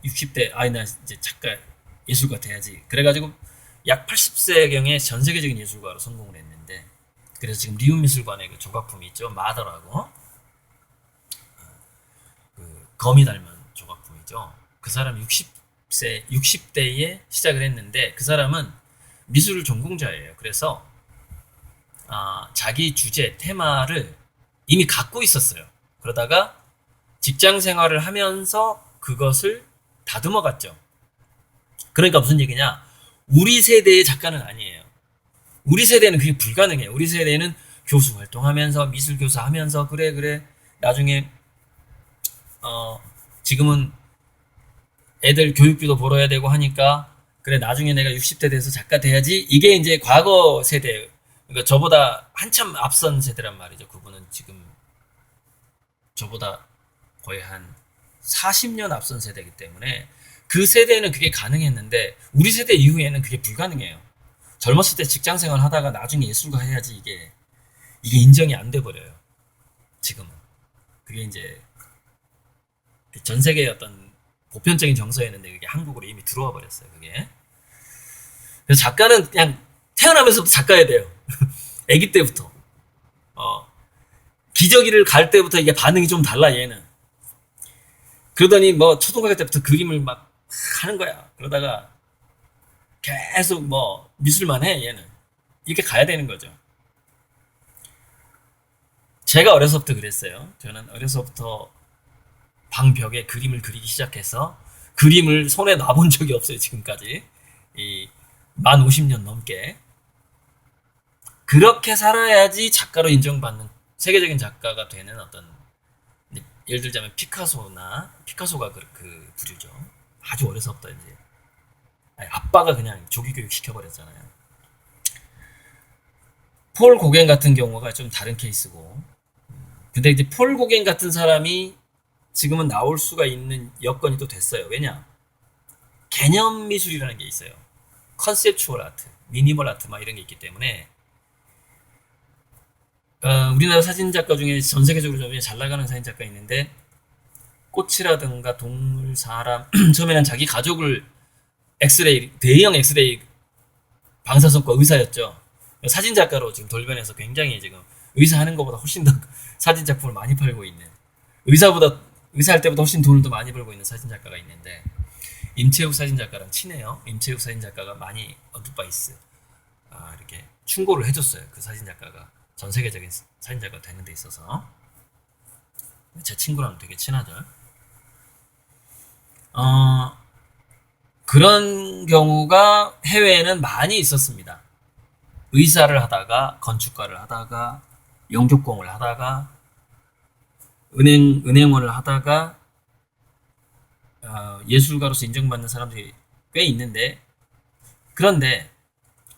60대 나 이제 작가 예술가 돼야지. 그래가지고 약 80세경에 전 세계적인 예술가로 성공을 했는데, 그래서 지금 리움 미술관에 그 조각품이 있죠. 마더라고 그 거미 닮은 조각품이죠. 그 사람 60대에 시작을 했는데, 그 사람은 미술 전공자예요. 그래서 자기 주제 테마를 이미 갖고 있었어요. 그러다가 직장 생활을 하면서 그것을 다듬어 갔죠. 그러니까 무슨 얘기냐? 우리 세대의 작가는 아니에요. 우리 세대는 그게 불가능해요. 우리 세대는 교수 활동하면서 미술 교사 하면서 그래 나중에 지금은 애들 교육비도 벌어야 되고 하니까 그래 나중에 내가 60대 돼서 작가 돼야지. 이게 이제 과거 세대, 그러니까 저보다 한참 앞선 세대란 말이죠. 그분은 지금 저보다 거의 한 40년 앞선 세대이기 때문에 그 세대는 그게 가능했는데, 우리 세대 이후에는 그게 불가능해요. 젊었을 때 직장 생활 하다가 나중에 예술가 해야지, 이게 인정이 안 돼 버려요. 지금은. 그게 이제 전 세계의 어떤 보편적인 정서였는데 그게 한국으로 이미 들어와 버렸어요. 그게. 그래서 작가는 그냥 태어나면서부터 작가야 돼요. 아기 때부터. 기저귀를 갈 때부터 이게 반응이 좀 달라, 얘는. 그러더니 뭐 초등학교 때부터 그림을 막 하는 거야. 그러다가 계속 뭐 미술만 해, 얘는. 이렇게 가야 되는 거죠. 제가 어려서부터 그랬어요. 저는 어려서부터 방벽에 그림을 그리기 시작해서 그림을 손에 놔본 적이 없어요, 지금까지. 만 50년 넘게. 그렇게 살아야지 작가로 인정받는 세계적인 작가가 되는 어떤, 예를 들자면 피카소가 그 부류죠. 아주 어려서부터 이제 아빠가 그냥 조기교육 시켜버렸잖아요. 폴 고겐 같은 경우가 좀 다른 케이스고, 근데 이제 폴 고겐 같은 사람이 지금은 나올 수가 있는 여건이 또 됐어요. 왜냐? 개념 미술이라는 게 있어요. 컨셉추얼 아트, 미니멀 아트 막 이런 게 있기 때문에 우리나라 사진작가 중에 전 세계적으로 좀 잘 나가는 사진작가 있는데, 꽃이라든가 동물, 사람 처음에는 자기 가족을 대형 엑스레이 방사선과 의사였죠. 사진작가로 지금 돌변해서 굉장히 지금 의사 하는 것보다 훨씬 더 사진작품을 많이 팔고 있는, 의사할 때보다 훨씬 돈을 더 많이 벌고 있는 사진작가가 있는데, 임채욱 사진작가랑 친해요. 임채욱 사진작가가 많이 어드바이스 이렇게 충고를 해줬어요. 그 사진작가가 전 세계적인 사진작가 되는 데 있어서. 제 친구랑 되게 친하죠. 그런 경우가 해외에는 많이 있었습니다. 의사를 하다가, 건축가를 하다가, 영조공을 하다가, 은행원을 하다가, 예술가로서 인정받는 사람들이 꽤 있는데, 그런데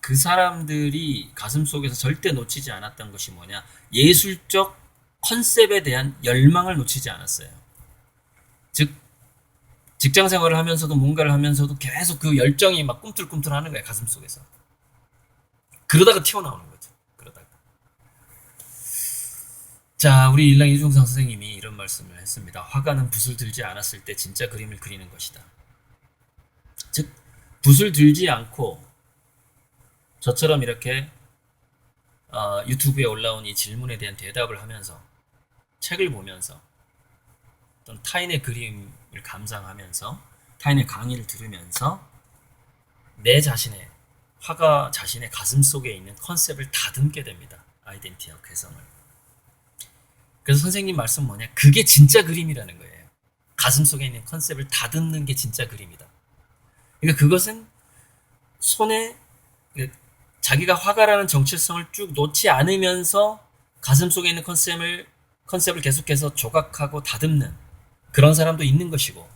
그 사람들이 가슴속에서 절대 놓치지 않았던 것이 뭐냐? 예술적 컨셉에 대한 열망을 놓치지 않았어요. 즉, 직장 생활을 하면서도 뭔가를 하면서도 계속 그 열정이 막 꿈틀꿈틀 하는 거야, 가슴속에서. 그러다가 튀어나오는 거죠. 그러다가. 자, 우리 일랑 이중상 선생님이 이런 말씀을 했습니다. 화가는 붓을 들지 않았을 때 진짜 그림을 그리는 것이다. 즉, 붓을 들지 않고 저처럼 이렇게 유튜브에 올라온 이 질문에 대한 대답을 하면서, 책을 보면서, 또는 타인의 그림을 감상하면서, 타인의 강의를 들으면서 내 자신의, 화가 자신의 가슴 속에 있는 컨셉을 다듬게 됩니다. 아이덴티티와 개성을. 그래서 선생님 말씀 뭐냐? 그게 진짜 그림이라는 거예요. 가슴 속에 있는 컨셉을 다듬는 게 진짜 그림이다. 그러니까 그것은 손에 자기가 화가라는 정체성을 쭉 놓지 않으면서 가슴 속에 있는 컨셉을 계속해서 조각하고 다듬는 그런 사람도 있는 것이고,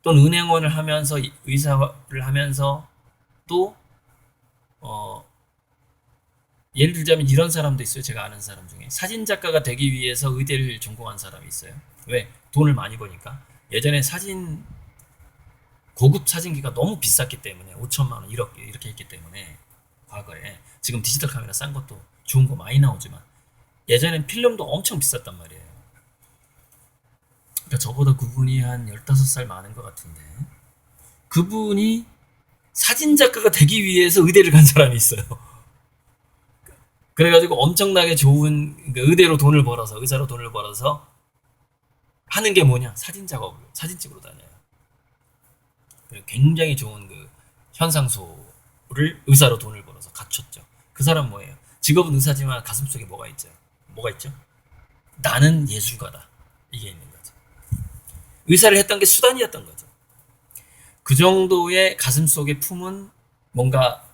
또는 은행원을 하면서, 의사를 하면서 또 예를 들자면 이런 사람도 있어요. 제가 아는 사람 중에 사진작가가 되기 위해서 의대를 전공한 사람이 있어요. 왜? 돈을 많이 버니까. 예전에 고급 사진기가 너무 비쌌기 때문에 5천만 원, 1억 이렇게 했기 때문에, 과거에, 지금 디지털 카메라 싼 것도 좋은 거 많이 나오지만 예전엔 필름도 엄청 비쌌단 말이에요. 그러니까 저보다 그분이 한 15살 많은 것 같은데, 그분이 사진작가가 되기 위해서 의대를 간 사람이 있어요. 그래가지고 엄청나게 좋은 그 의대로 돈을 벌어서, 의사로 돈을 벌어서 하는 게 뭐냐? 사진 작업을, 사진 찍으러 다녀요. 그리고 굉장히 좋은 그 현상소를 의사로 돈을 벌어서 갖췄죠. 그 사람 뭐예요? 직업은 의사지만 가슴속에 뭐가 있죠? 뭐가 있죠? 나는 예술가다. 이게 있는 거죠. 의사를 했던 게 수단이었던 거죠. 그 정도의 가슴속에 품은 뭔가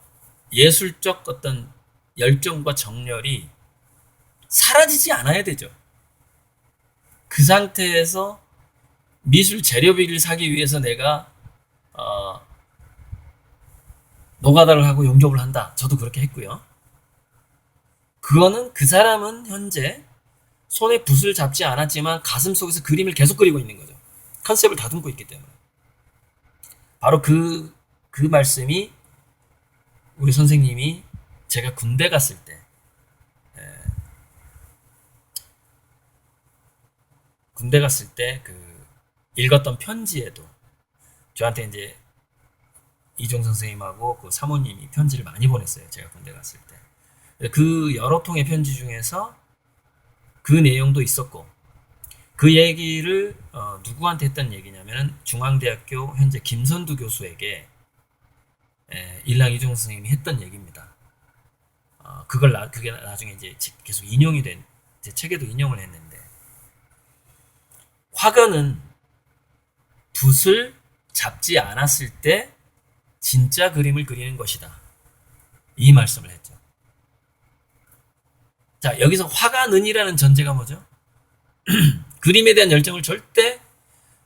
예술적 어떤 열정과 정열이 사라지지 않아야 되죠. 그 상태에서 미술 재료비를 사기 위해서 내가 노가다를 하고 용접을 한다. 저도 그렇게 했고요. 그거는 그 사람은 현재 손에 붓을 잡지 않았지만 가슴 속에서 그림을 계속 그리고 있는 거죠. 컨셉을 다듬고 있기 때문에. 바로 그 말씀이 우리 선생님이 제가 군대 갔을 때, 군대 갔을 때 그 읽었던 편지에도 저한테 이제 이종 선생님하고 그 사모님이 편지를 많이 보냈어요. 제가 군대 갔을 때. 그 여러 통의 편지 중에서 그 내용도 있었고, 그 얘기를 누구한테 했던 얘기냐면은 중앙대학교 현재 김선두 교수에게 일랑 이종 선생님이 했던 얘기입니다. 그게 나중에 이제 계속 인용이 된, 제 책에도 인용을 했는데, 화가는 붓을 잡지 않았을 때 진짜 그림을 그리는 것이다. 이 말씀을 했죠. 자, 여기서 화가는이라는 전제가 뭐죠? 그림에 대한 열정을 절대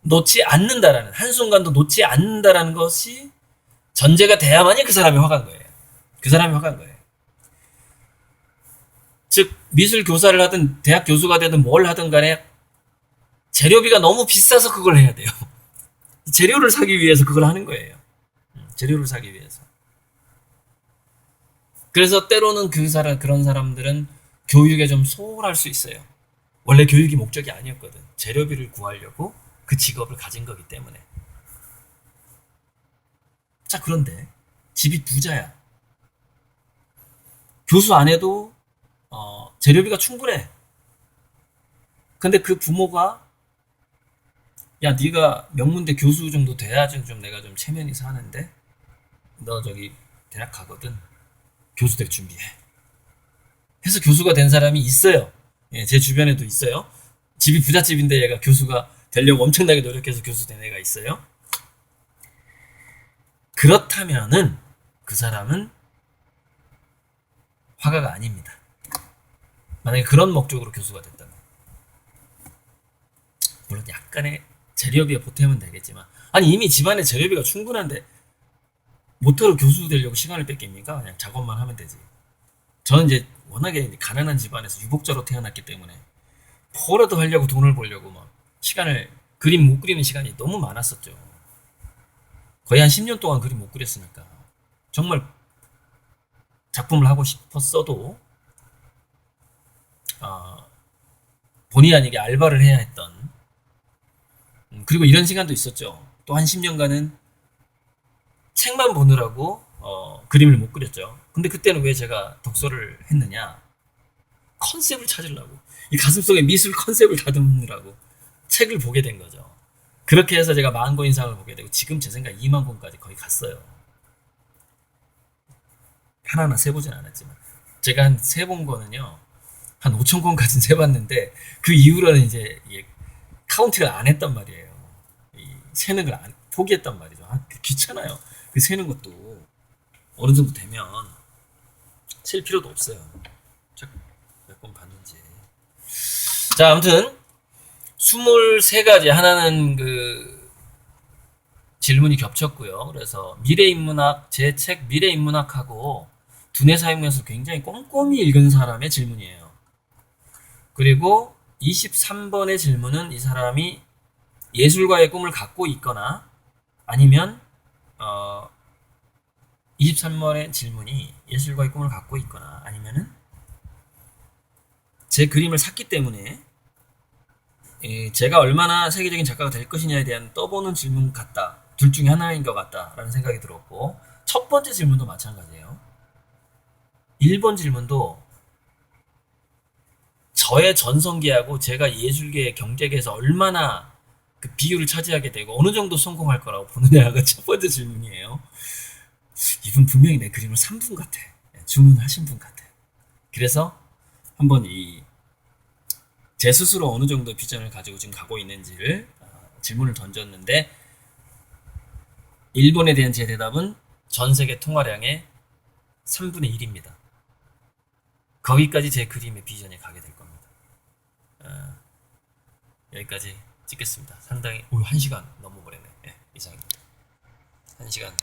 놓지 않는다라는, 한순간도 놓지 않는다라는 것이 전제가 돼야만이 그 사람이 화가인 거예요. 그 사람이 화가인 거예요. 즉, 미술 교사를 하든 대학 교수가 되든 뭘 하든 간에 재료비가 너무 비싸서 그걸 해야 돼요. 재료를 사기 위해서 그걸 하는 거예요. 재료를 사기 위해서. 그래서 때로는 그런 사람들은 교육에 좀 소홀할 수 있어요. 원래 교육이 목적이 아니었거든. 재료비를 구하려고 그 직업을 가진 거기 때문에. 자, 그런데 집이 부자야. 교수 안 해도 재료비가 충분해. 근데 그 부모가, 야, 네가 명문대 교수 정도 돼야지 좀 내가 좀 체면이 사는데, 너 저기 대학 가거든. 교수 될 준비해. 해서 교수가 된 사람이 있어요. 예, 제 주변에도 있어요. 집이 부잣집인데 얘가 교수가 되려고 엄청나게 노력해서 교수 된 애가 있어요. 그렇다면은 그 사람은 화가가 아닙니다. 만약에 그런 목적으로 교수가 됐다면. 물론 약간의 재료비에 보태면 되겠지만, 아니 이미 집안에 재료비가 충분한데 모터로 교수 되려고 시간을 뺏깁니까? 그냥 작업만 하면 되지. 저는 이제 워낙에 가난한 집안에서 유복자로 태어났기 때문에 뭐라도 하려고, 돈을 벌려고 막 시간을, 그림 못 그리는 시간이 너무 많았었죠. 거의 한 10년 동안 그림 못 그렸으니까. 정말 작품을 하고 싶었어도 본의 아니게 알바를 해야 했던, 그리고 이런 시간도 있었죠. 또 한 10년간은 책만 보느라고 그림을 못 그렸죠. 근데 그때는 왜 제가 독서를 했느냐? 컨셉을 찾으려고, 이 가슴속에 미술 컨셉을 다듬느라고 책을 보게 된 거죠. 그렇게 해서 제가 10,000권 이상을 보게 되고, 지금 제 생각 20,000권까지 거의 갔어요. 하나하나 세보진 않았지만 제가 한 세본 거는요, 한 5,000권까지는 세봤는데 그 이후로는 이제 카운트를 안 했단 말이에요. 세는 걸 포기했단 말이죠. 귀찮아요. 그 세는 것도 어느 정도 되면 셀 필요도 없어요. 몇 권 봤는지. 자, 아무튼 23가지, 하나는 그 질문이 겹쳤고요. 그래서 미래인문학, 제 책 미래인문학하고 두뇌 사용에서 굉장히 꼼꼼히 읽은 사람의 질문이에요. 그리고 23번의 질문은 이 사람이 예술가의 꿈을 갖고 있거나, 아니면 23번의 질문이 예술가의 꿈을 갖고 있거나, 아니면은 제 그림을 샀기 때문에 제가 얼마나 세계적인 작가가 될 것이냐에 대한 떠보는 질문 같다. 둘 중에 하나인 것 같다라는 생각이 들었고, 첫 번째 질문도 마찬가지예요. 1번 질문도 저의 전성기하고 제가 예술계, 경제계에서 얼마나 그 비율을 차지하게 되고 어느 정도 성공할 거라고 보느냐가 첫 번째 질문이에요. 이분 분명히 내 그림을 3분 같아. 주문하신 분 같아. 그래서 한번 제 스스로 어느 정도 비전을 가지고 지금 가고 있는지를 질문을 던졌는데, 일본에 대한 제 대답은 전 세계 통화량의 3분의 1입니다. 거기까지 제 그림의 비전이 가게 될 겁니다. 여기까지 찍겠습니다. 상당히 1시간 넘어버렸네. 예, 이상입니다. 1시간